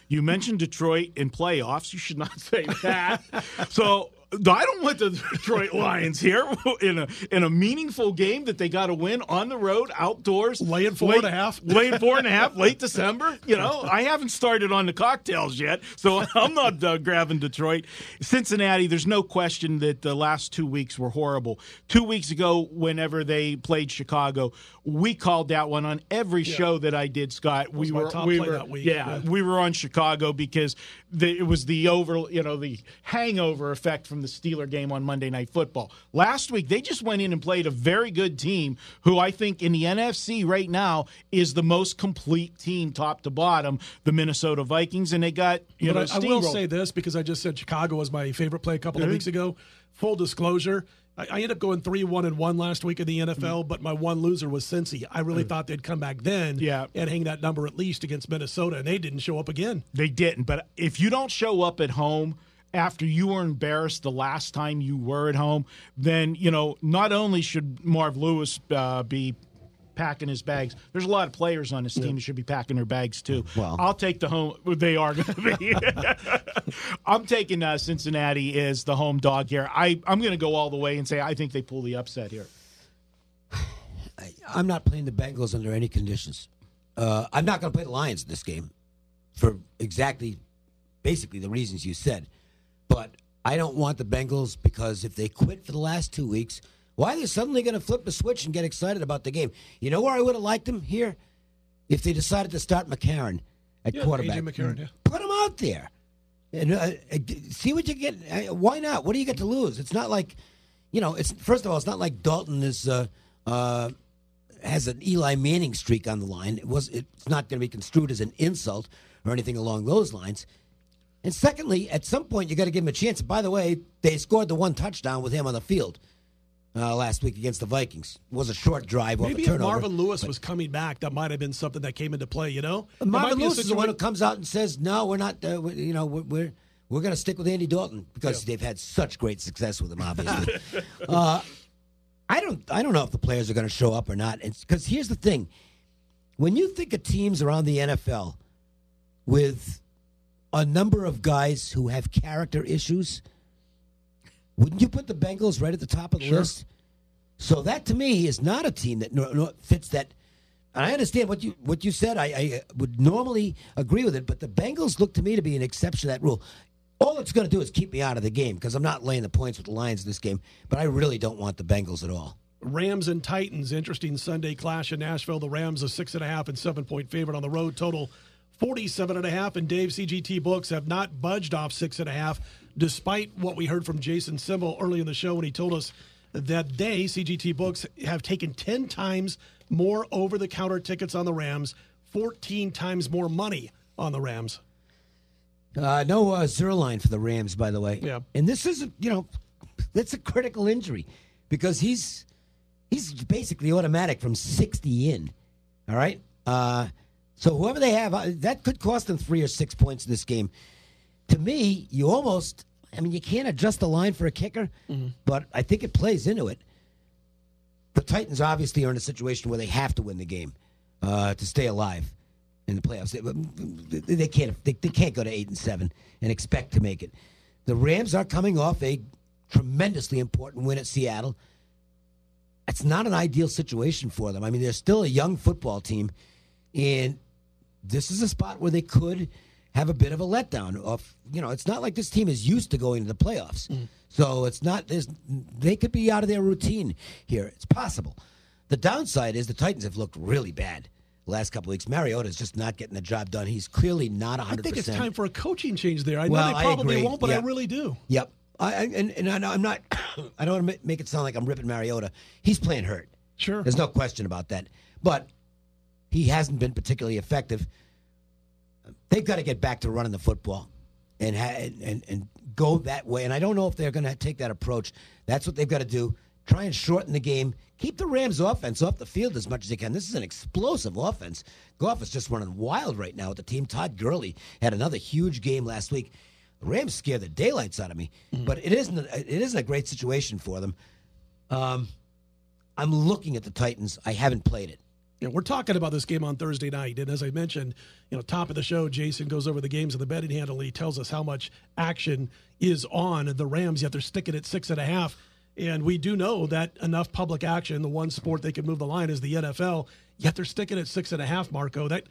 You mentioned Detroit in playoffs. You should not say that. So I don't want the Detroit Lions here in a meaningful game that they got to win on the road, outdoors. Laying 4.5. Laying 4.5, late December. I haven't started on the cocktails yet, so I'm not grabbing Detroit. Cincinnati, there's no question that the last 2 weeks were horrible. 2 weeks ago, whenever they played Chicago, we called that one on every show that I did, Scott. We were that week. We were on Chicago because it was the hangover effect from the Steeler game on Monday Night Football. Last week, they just went in and played a very good team who I think in the NFC right now is the most complete team top to bottom, the Minnesota Vikings, and they got, I will say this because I just said Chicago was my favorite play a couple of weeks ago. Full disclosure, I ended up going 3-1-1 last week in the NFL, but my one loser was Cincy. I really thought they'd come back then and hang that number at least against Minnesota, and they didn't show up again. They didn't, but if you don't show up at home after you were embarrassed the last time you were at home, then, not only should Marv Lewis be packing his bags, there's a lot of players on this team that should be packing their bags too. Well, I'll take the home. They are going to be. I'm taking Cincinnati as the home dog here. I'm going to go all the way and say I think they pull the upset here. I'm not playing the Bengals under any conditions. I'm not going to play the Lions in this game. for basically the reasons you said. But I don't want the Bengals because if they quit for the last 2 weeks, why are they suddenly going to flip the switch and get excited about the game? You know where I would have liked them? Here. If they decided to start McCarron at quarterback. AJ McCarron, yeah. Put him out there. And see what you get. Why not? What do you get to lose? It's not like, first of all, it's not like Dalton is has an Eli Manning streak on the line. It's not going to be construed as an insult or anything along those lines. And secondly, at some point, you got to give him a chance. By the way, they scored the one touchdown with him on the field last week against the Vikings. It was a short drive off a turnover. Maybe if Marvin Lewis was coming back, that might have been something that came into play, Marvin Lewis is the one who comes out and says, no, we're not, we're going to stick with Andy Dalton because they've had such great success with him, obviously. I don't know if the players are going to show up or not. Because here's the thing. When you think of teams around the NFL with a number of guys who have character issues, wouldn't you put the Bengals right at the top of the list? So that, to me, is not a team that fits that. And I understand what you said. I would normally agree with it, but the Bengals look to me to be an exception to that rule. All it's going to do is keep me out of the game because I'm not laying the points with the Lions in this game, but I really don't want the Bengals at all. Rams and Titans, interesting Sunday clash in Nashville. The Rams a 6.5 and 7-point favorite on the road. Total 47.5, and Dave, CGT books have not budged off 6.5, despite what we heard from Jason Simbal early in the show when he told us that they, CGT books, have taken 10 times more over-the-counter tickets on the Rams, 14 times more money on the Rams. No zero line for the Rams, by the way. Yeah. And this is, that's a critical injury because he's basically automatic from 60 in. All right? So whoever they have, that could cost them 3 or 6 points in this game. To me, you can't adjust the line for a kicker, but I think it plays into it. The Titans obviously are in a situation where they have to win the game to stay alive in the playoffs. They can't go to 8-7 and expect to make it. The Rams are coming off a tremendously important win at Seattle. It's not an ideal situation for them. I mean, they're still a young football team, and this is a spot where they could have a bit of a letdown. It's not like this team is used to going to the playoffs. So it's not. They could be out of their routine here. It's possible. The downside is the Titans have looked really bad the last couple of weeks. Mariota's just not getting the job done. He's clearly not 100%. I think it's time for a coaching change there. I know they probably won't, but I really do. Yep. I'm not. I don't want to make it sound like I'm ripping Mariota. He's playing hurt. Sure. There's no question about that. But he hasn't been particularly effective. They've got to get back to running the football and go that way. And I don't know if they're going to take that approach. That's what they've got to do. Try and shorten the game. Keep the Rams' offense off the field as much as they can. This is an explosive offense. Goff is just running wild right now with the team. Todd Gurley had another huge game last week. The Rams scared the daylights out of me. But it isn't a great situation for them. I'm looking at the Titans. I haven't played it. Yeah, we're talking about this game on Thursday night, and as I mentioned, top of the show, Jason goes over the games of the betting handle. He tells us how much action is on the Rams, yet they're sticking at 6.5. And we do know that enough public action, the one sport they can move the line is the NFL, yet they're sticking at 6.5, Marco. That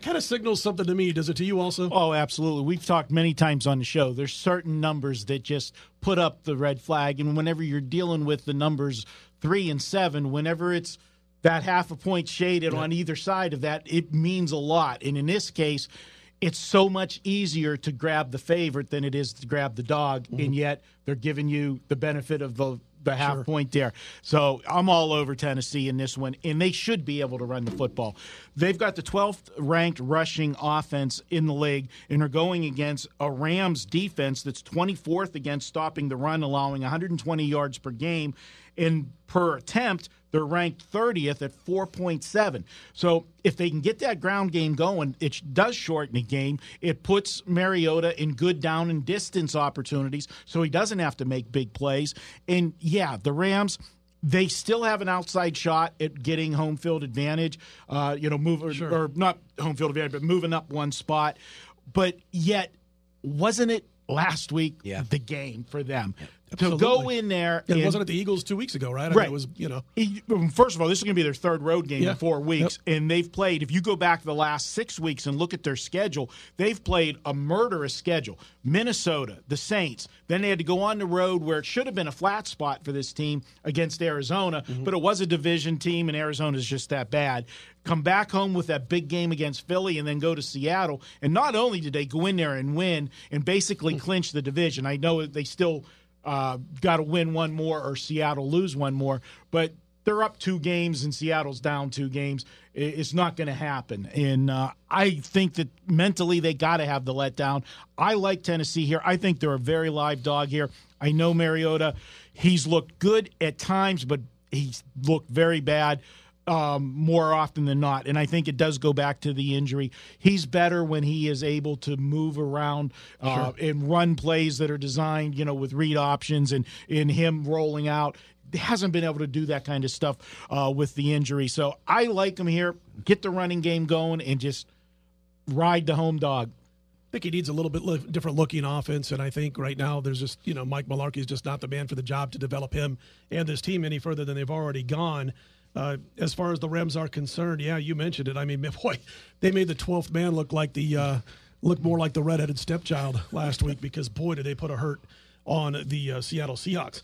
kind of signals something to me. Does it to you also? Oh, absolutely. We've talked many times on the show. There's certain numbers that just put up the red flag, and whenever you're dealing with the numbers 3 and 7, whenever it's that half a point shaded on either side of that, it means a lot. And in this case, it's so much easier to grab the favorite than it is to grab the dog, and yet they're giving you the benefit of the half point there. So I'm all over Tennessee in this one, and they should be able to run the football. They've got the 12th ranked rushing offense in the league, and are going against a Rams defense that's 24th against stopping the run, allowing 120 yards per game. And per attempt, they're ranked 30th at 4.7. So if they can get that ground game going, it does shorten the game. It puts Mariota in good down and distance opportunities, so he doesn't have to make big plays. And, yeah, the Rams, they still have an outside shot at getting home field advantage, or not home field advantage, but moving up one spot. But yet, wasn't it last week the game for them? Absolutely. To go in there. It wasn't at the Eagles 2 weeks ago, right? I mean, it was, First of all, this is going to be their third road game in 4 weeks. Yep. And they've played, if you go back the last 6 weeks and look at their schedule, they've played a murderous schedule. Minnesota, the Saints. Then they had to go on the road where it should have been a flat spot for this team against Arizona, but it was a division team, and Arizona's just that bad. Come back home with that big game against Philly and then go to Seattle. And not only did they go in there and win and basically clinch the division, I know they still got to win one more or Seattle lose one more, but they're up 2 games and Seattle's down 2 games. It's not going to happen. And I think that mentally they got to have the letdown. I like Tennessee here. I think they're a very live dog here. I know Mariota, he's looked good at times, but he's looked very bad more often than not. And I think it does go back to the injury. He's better when he is able to move around and run plays that are designed, with read options and in him rolling out. He hasn't been able to do that kind of stuff with the injury. So I like him here. Get the running game going and just ride the home dog. I think he needs a little bit different looking offense, and I think right now there's just, Mike Mularkey is just not the man for the job to develop him and this team any further than they've already gone. As far as the Rams are concerned, yeah, you mentioned it. I mean, boy, they made the 12th man look more like the redheaded stepchild last week because, boy, did they put a hurt on the Seattle Seahawks.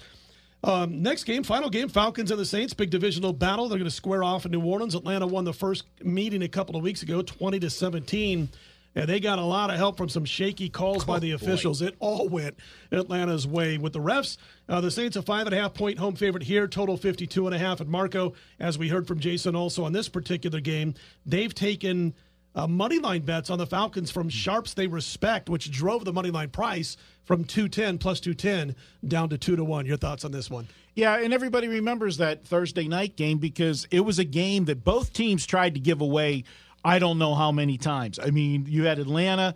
Next game, final game, Falcons and the Saints, big divisional battle. They're going to square off in New Orleans. Atlanta won the first meeting a couple of weeks ago, 20-17. And they got a lot of help from some shaky calls by the officials. It all went Atlanta's way with the refs. The Saints a 5.5-point home favorite here, total 52.5. And Marco, as we heard from Jason also on this particular game, they've taken money line bets on the Falcons from sharps they respect, which drove the money line price from 210 plus 210 down to 2-1. Your thoughts on this one? Yeah, and everybody remembers that Thursday night game because it was a game that both teams tried to give away I don't know how many times. I mean, you had Atlanta,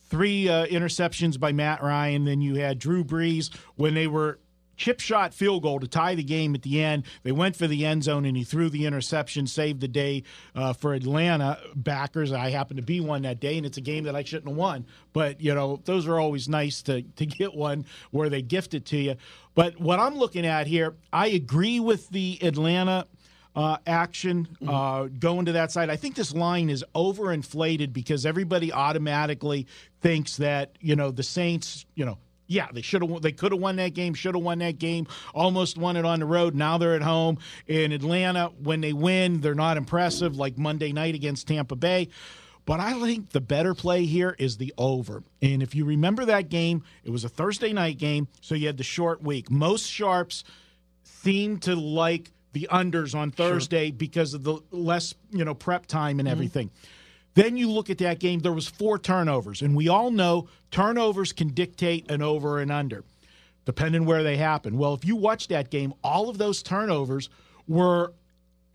3 interceptions by Matt Ryan. Then you had Drew Brees when they were chip shot field goal to tie the game at the end. They went for the end zone, and he threw the interception, saved the day for Atlanta backers. I happened to be one that day, and it's a game that I shouldn't have won. But, those are always nice to get one where they gift it to you. But what I'm looking at here, I agree with the Atlanta action going to that side. I think this line is overinflated because everybody automatically thinks that the Saints, they could have won that game, should have won that game, almost won it on the road. Now they're at home in Atlanta. When they win, they're not impressive like Monday night against Tampa Bay. But I think the better play here is the over. And if you remember that game, it was a Thursday night game, so you had the short week. Most sharps seem to like the unders on Thursday because of the less, prep time and everything. Then you look at that game, there was 4 turnovers, and we all know turnovers can dictate an over and under, depending where they happen. Well, if you watch that game, all of those turnovers were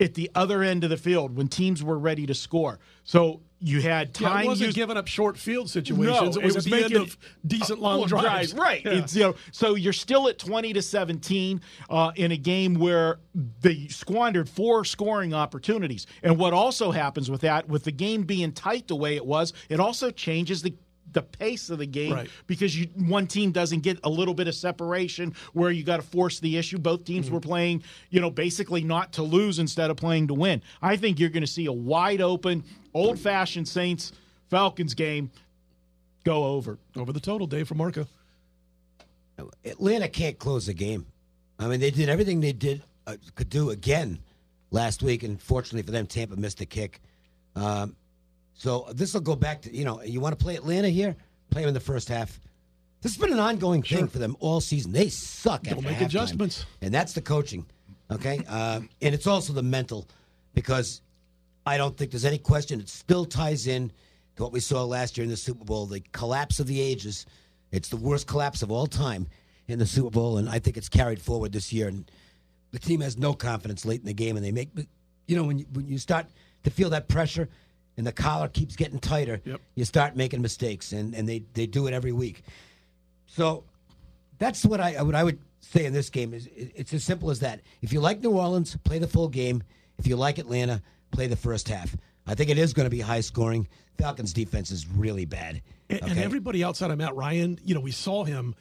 at the other end of the field when teams were ready to score. So you had time. It wasn't giving up short field situations. No, it was at the end of decent long drives. Right. Yeah. It's, so you're still at 20-17 in a game where they squandered 4 scoring opportunities. And what also happens with that, with the game being tight the way it was, it also changes the pace of the game because one team doesn't get a little bit of separation where you got to force the issue. Both teams were playing, basically not to lose instead of playing to win. I think you're going to see a wide open, old-fashioned Saints-Falcons game go over. Over the total, Dave, for Marco. Atlanta can't close the game. I mean, they did everything they could do again last week, and fortunately for them, Tampa missed the kick. So this will go back to, you want to play Atlanta here? Play them in the first half. This has been an ongoing thing for them all season. They suck at make adjustments. And that's the coaching, okay? And it's also the mental because I don't think there's any question. It still ties in to what we saw last year in the Super Bowl, the collapse of the ages. It's the worst collapse of all time in the Super Bowl, and I think it's carried forward this year. And the team has no confidence late in the game, and they make, when you start to feel that pressure – and the collar keeps getting tighter, you start making mistakes, and they do it every week. So that's what I would say in this game. Is it's as simple as that. If you like New Orleans, play the full game. If you like Atlanta, play the first half. I think it is going to be high scoring. Falcons' defense is really bad. And everybody outside of Matt Ryan, we saw him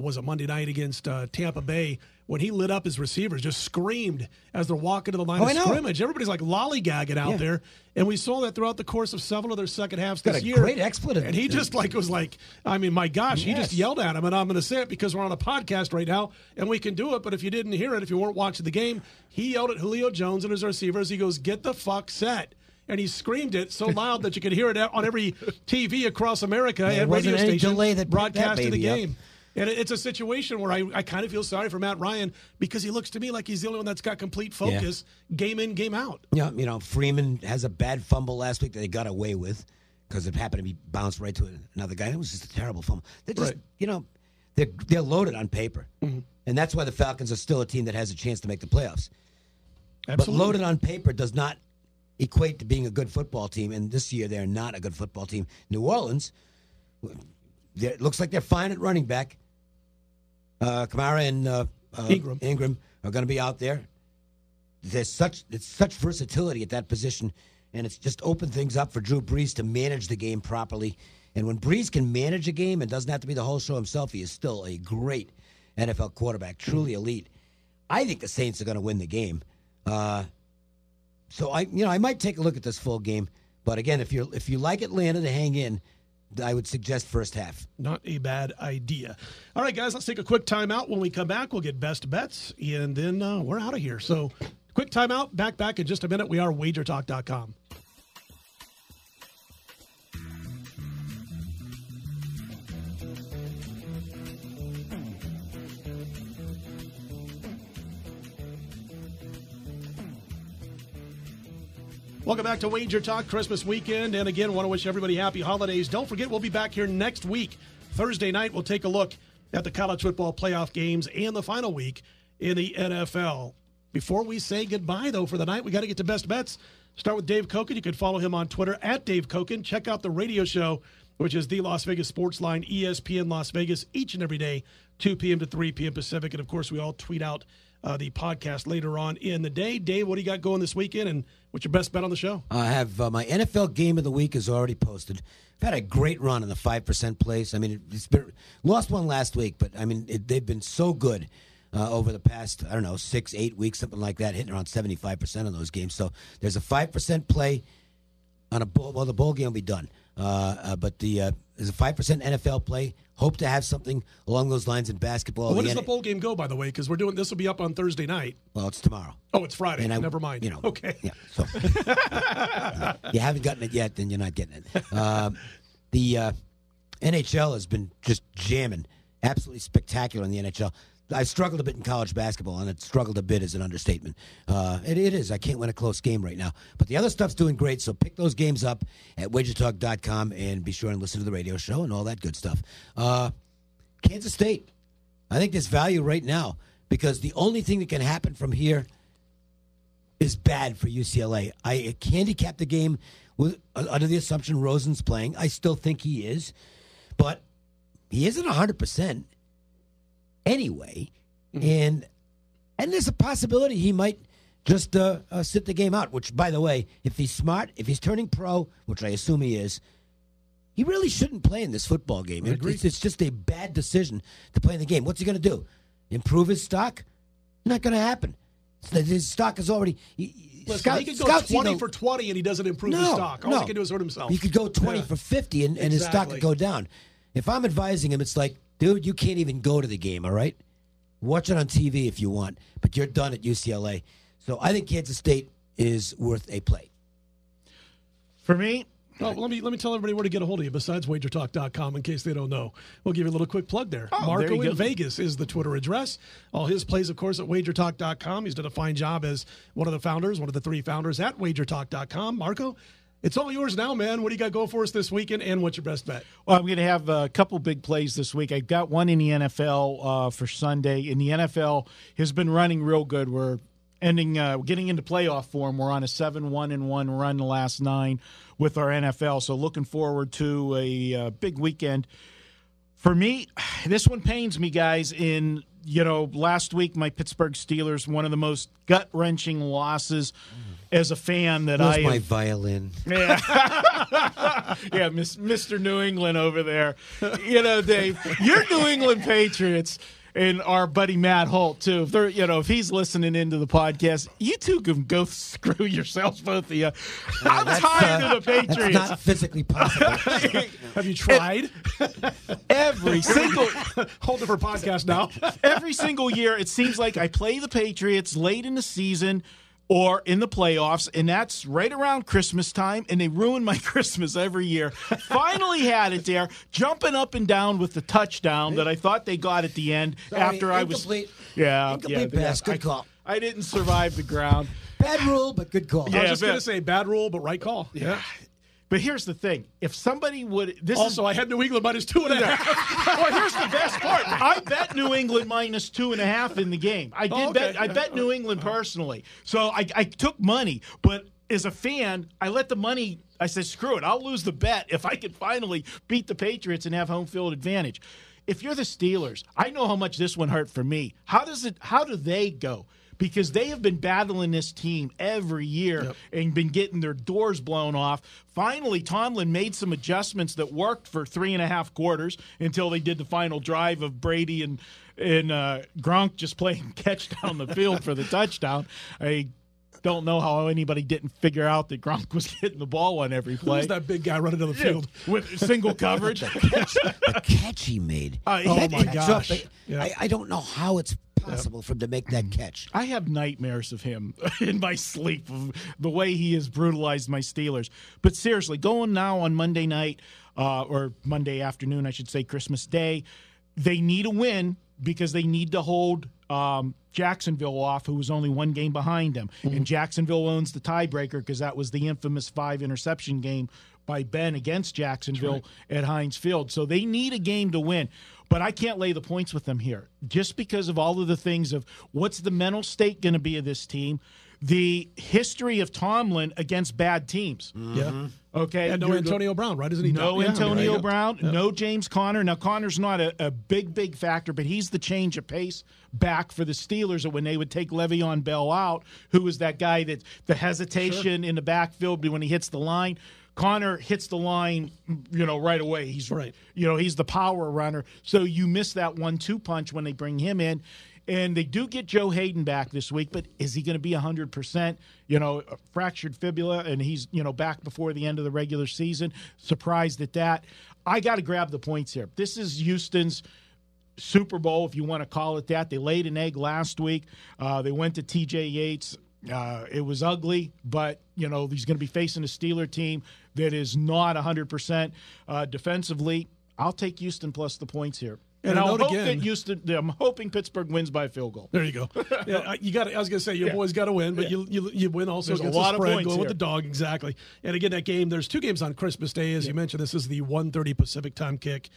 was a Monday night against Tampa Bay, when he lit up his receivers, just screamed as they're walking to the line of scrimmage. Everybody's like lollygagging out there. And we saw that throughout the course of several of their second halves this year. Great expletive. And he just was like, I mean, my gosh, he just yelled at him. And I'm going to say it because we're on a podcast right now and we can do it. But if you didn't hear it, if you weren't watching the game, he yelled at Julio Jones and his receivers. He goes, "Get the fuck set." And he screamed it so loud that you could hear it on every TV across America and radio station broadcasting the game. And it's a situation where I kind of feel sorry for Matt Ryan because he looks to me like he's the only one that's got complete focus game in, game out. Yeah, Freeman has a bad fumble last week that they got away with because it happened to be bounced right to another guy. It was just a terrible fumble. They're just, they're loaded on paper. Mm-hmm. And that's why the Falcons are still a team that has a chance to make the playoffs. Absolutely. But loaded on paper does not equate to being a good football team. And this year they're not a good football team. New Orleans, it looks like they're fine at running back. Kamara and Ingram are going to be out there. It's such versatility at that position, and it's just opened things up for Drew Brees to manage the game properly. And when Brees can manage a game and doesn't have to be the whole show himself, he is still a great NFL quarterback, truly elite. I think the Saints are going to win the game. So I might take a look at this full game. But again, if you like Atlanta to hang in, I would suggest first half. Not a bad idea. All right, guys, let's take a quick timeout. When we come back, we'll get best bets, and then we're out of here. So quick timeout, back in just a minute. We are WagerTalk.com. Welcome back to Wager Talk Christmas weekend. And again, want to wish everybody happy holidays. Don't forget, we'll be back here next week. Thursday night, we'll take a look at the college football playoff games and the final week in the NFL. Before we say goodbye, though, for the night, we got to get to best bets. Start with Dave Cokin. You can follow him on Twitter at Dave Cokin. Check out the radio show, which is the Las Vegas Sports Line, ESPN Las Vegas, each and every day, 2 p.m. to 3 p.m. Pacific. And, of course, we all tweet out the podcast later on in the day. Dave, what do you got going this weekend, and what's your best bet on the show? I have my NFL game of the week is already posted. I've had a great run in the 5% place. I mean, it's been lost one last week, but I mean they've been so good over the past 6-8 weeks, something like that, hitting around 75% of those games. So there's a 5% play on a bowl. Well, the bowl game will be done, but there's a 5% NFL play. Hope to have something along those lines in basketball. Well, when does the bowl game go, by the way? Because this will be up on Thursday night. Well, it's tomorrow. Oh, it's Friday. Never mind. Okay. Yeah. So you haven't gotten it yet, then you're not getting it. The NHL has been just jamming, absolutely spectacular in the NHL. I struggled a bit in college basketball, and it struggled a bit is an understatement. It is. I can't win a close game right now. But the other stuff's doing great, so pick those games up at WagerTalk.com and be sure and listen to the radio show and all that good stuff. Kansas State. I think there's value right now because the only thing that can happen from here is bad for UCLA. I handicapped the game under the assumption Rosen's playing. I still think he is, but he isn't 100%. Anyway, and there's a possibility he might just sit the game out, which, by the way, if he's smart, if he's turning pro, which I assume he is, he really shouldn't play in this football game. It's just a bad decision to play in the game. What's he going to do? Improve his stock? Not going to happen. His stock is already... he could go 20 for 20 and he doesn't improve his stock. All he can do is hurt himself. He could go 20 for 50 and his stock could go down. If I'm advising him, it's like, dude, you can't even go to the game, all right? Watch it on TV if you want, but you're done at UCLA. So I think Kansas State is worth a play. For me... Well, let me tell everybody where to get a hold of you besides WagerTalk.com in case they don't know. We'll give you a little quick plug there. Marco in Vegas is the Twitter address. All his plays, of course, at WagerTalk.com. He's done a fine job as one of the 3 founders at WagerTalk.com. Marco, it's all yours now, man. What do you got going for us this weekend, and what's your best bet? Well, I'm going to have a couple big plays this week. I've got one in the NFL for Sunday. And the NFL has been running real good. We're getting into playoff form. We're on a 7-1-1 run the last 9 with our NFL. So looking forward to a big weekend. For me, this one pains me, guys, in last week my Pittsburgh Steelers, one of the most gut-wrenching losses as a fan that Where's my violin? Yeah, yeah, Mr. New England over there. Dave, your New England Patriots and our buddy Matt Holt too. If he's listening into the podcast, you two can go screw yourselves, both of you. I'm tired of the Patriots. That's not physically possible. Have you tried? Every single whole different podcast now. Every single year, it seems like I play the Patriots late in the season or in the playoffs, and that's right around Christmas time, and they ruin my Christmas every year. Finally had it there, jumping up and down with the touchdown that I thought they got at the end. Incomplete pass. Good call. I didn't survive the ground. Bad rule, but good call. I was just going to say bad rule, but right call. Yeah. But here's the thing. If somebody would... I had New England minus 2.5. Well, here's the best part. I bet New England minus 2.5 in the game. I bet New England personally. So I took money. But as a fan, I let the money... I said, screw it. I'll lose the bet if I can finally beat the Patriots and have home field advantage. If you're the Steelers, I know how much this one hurt for me. How do they go? Because they have been battling this team every year and been getting their doors blown off. Finally, Tomlin made some adjustments that worked for 3.5 quarters until they did the final drive of Brady and Gronk just playing catch down the field for the touchdown. I don't know how anybody didn't figure out that Gronk was getting the ball on every play. Who's that big guy running down the field with single coverage? The catch he made. Oh my gosh! I don't know how it's possible for him to make that catch. I have nightmares of him in my sleep, of the way he has brutalized my Steelers. But seriously, going now on Monday night, or Monday afternoon, I should say, Christmas Day, they need a win because they need to hold Jacksonville off, who was only one game behind them. Mm-hmm. And Jacksonville owns the tiebreaker because that was the infamous 5-interception game by Ben against Jacksonville at Heinz Field. So they need a game to win. But I can't lay the points with them here just because of all of the things of what's the mental state going to be of this team, the history of Tomlin against bad teams. Mm-hmm. Yeah. Okay. And no Antonio Brown, right? Isn't he? No Antonio Brown, no James Conner. Now, Conner's not a big factor, but he's the change of pace back for the Steelers when they would take Le'Veon Bell out, who was that guy that the hesitation in the backfield when he hits the line. Conner hits the line, right away. He's right. He's the power runner. So you miss that 1-2 punch when they bring him in. And they do get Joe Hayden back this week, but is he going to be 100%? A fractured fibula, and he's, back before the end of the regular season. Surprised at that. I got to grab the points here. This is Houston's Super Bowl, if you want to call it that. They laid an egg last week. They went to T.J. Yates. It was ugly, but, he's going to be facing a Steeler team that is not 100% defensively. I'll take Houston plus the points here. And I'm hoping Pittsburgh wins by a field goal. There you go. Yeah, you got. I was going to say your boys got to win, but you win also. There's against a lot the spread, of points going here. with the dog exactly. And again, that game. There's 2 games on Christmas Day, as you mentioned. This is the 1:30 Pacific time kick.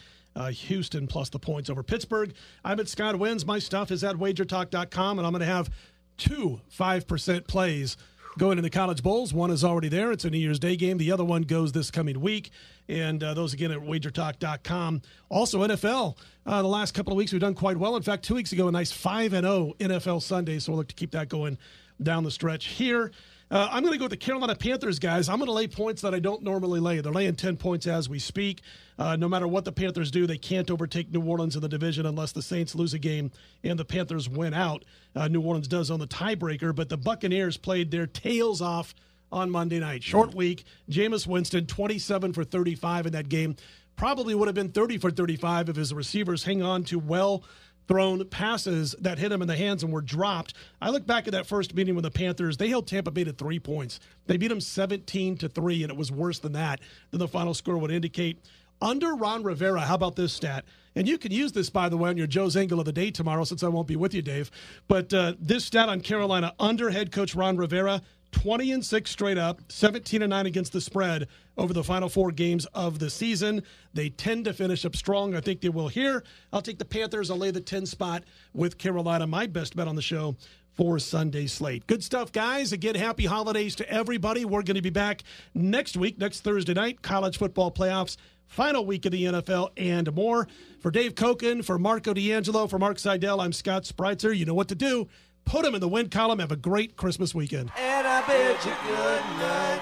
Houston plus the points over Pittsburgh. I'm at Scott Wins. My stuff is at WagerTalk.com, and I'm going to have 2 5% plays going in the college bowls. One is already there. It's a New Year's Day game. The other one goes this coming week. And those, again, at WagerTalk.com. Also, NFL. The last couple of weeks, we've done quite well. In fact, 2 weeks ago, a nice 5-0 NFL Sunday. So we'll look to keep that going down the stretch here. I'm going to go with the Carolina Panthers, guys. I'm going to lay points that I don't normally lay. They're laying 10 points as we speak. No matter what the Panthers do, they can't overtake New Orleans in the division unless the Saints lose a game and the Panthers win out. New Orleans does own the tiebreaker, but the Buccaneers played their tails off on Monday night. Short week. Jameis Winston, 27 for 35 in that game. Probably would have been 30 for 35 if his receivers hang on to well-thrown passes that hit him in the hands and were dropped. I look back at that first meeting with the Panthers. They held Tampa Bay to 3 points. They beat them 17-3, and it was worse than that than the final score would indicate. Under Ron Rivera, how about this stat? And you can use this, by the way, on your Joe's Angle of the Day tomorrow, since I won't be with you, Dave. But this stat on Carolina under head coach Ron Rivera, 20-6 straight up, 17-9 against the spread over the final 4 games of the season. They tend to finish up strong. I think they will here. I'll take the Panthers. I'll lay the 10 spot with Carolina. My best bet on the show for Sunday slate. Good stuff, guys. Again, happy holidays to everybody. We're going to be back next week, next Thursday night, college football playoffs. final week of the NFL, and more. For Dave Cokin, for Marco D'Angelo, for Mark Seidel, I'm Scott Spreitzer. You know what to do. Put them in the win column. Have a great Christmas weekend. And I bid you good night.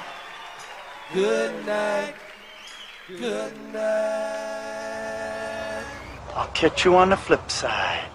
Good night. Good night. I'll catch you on the flip side.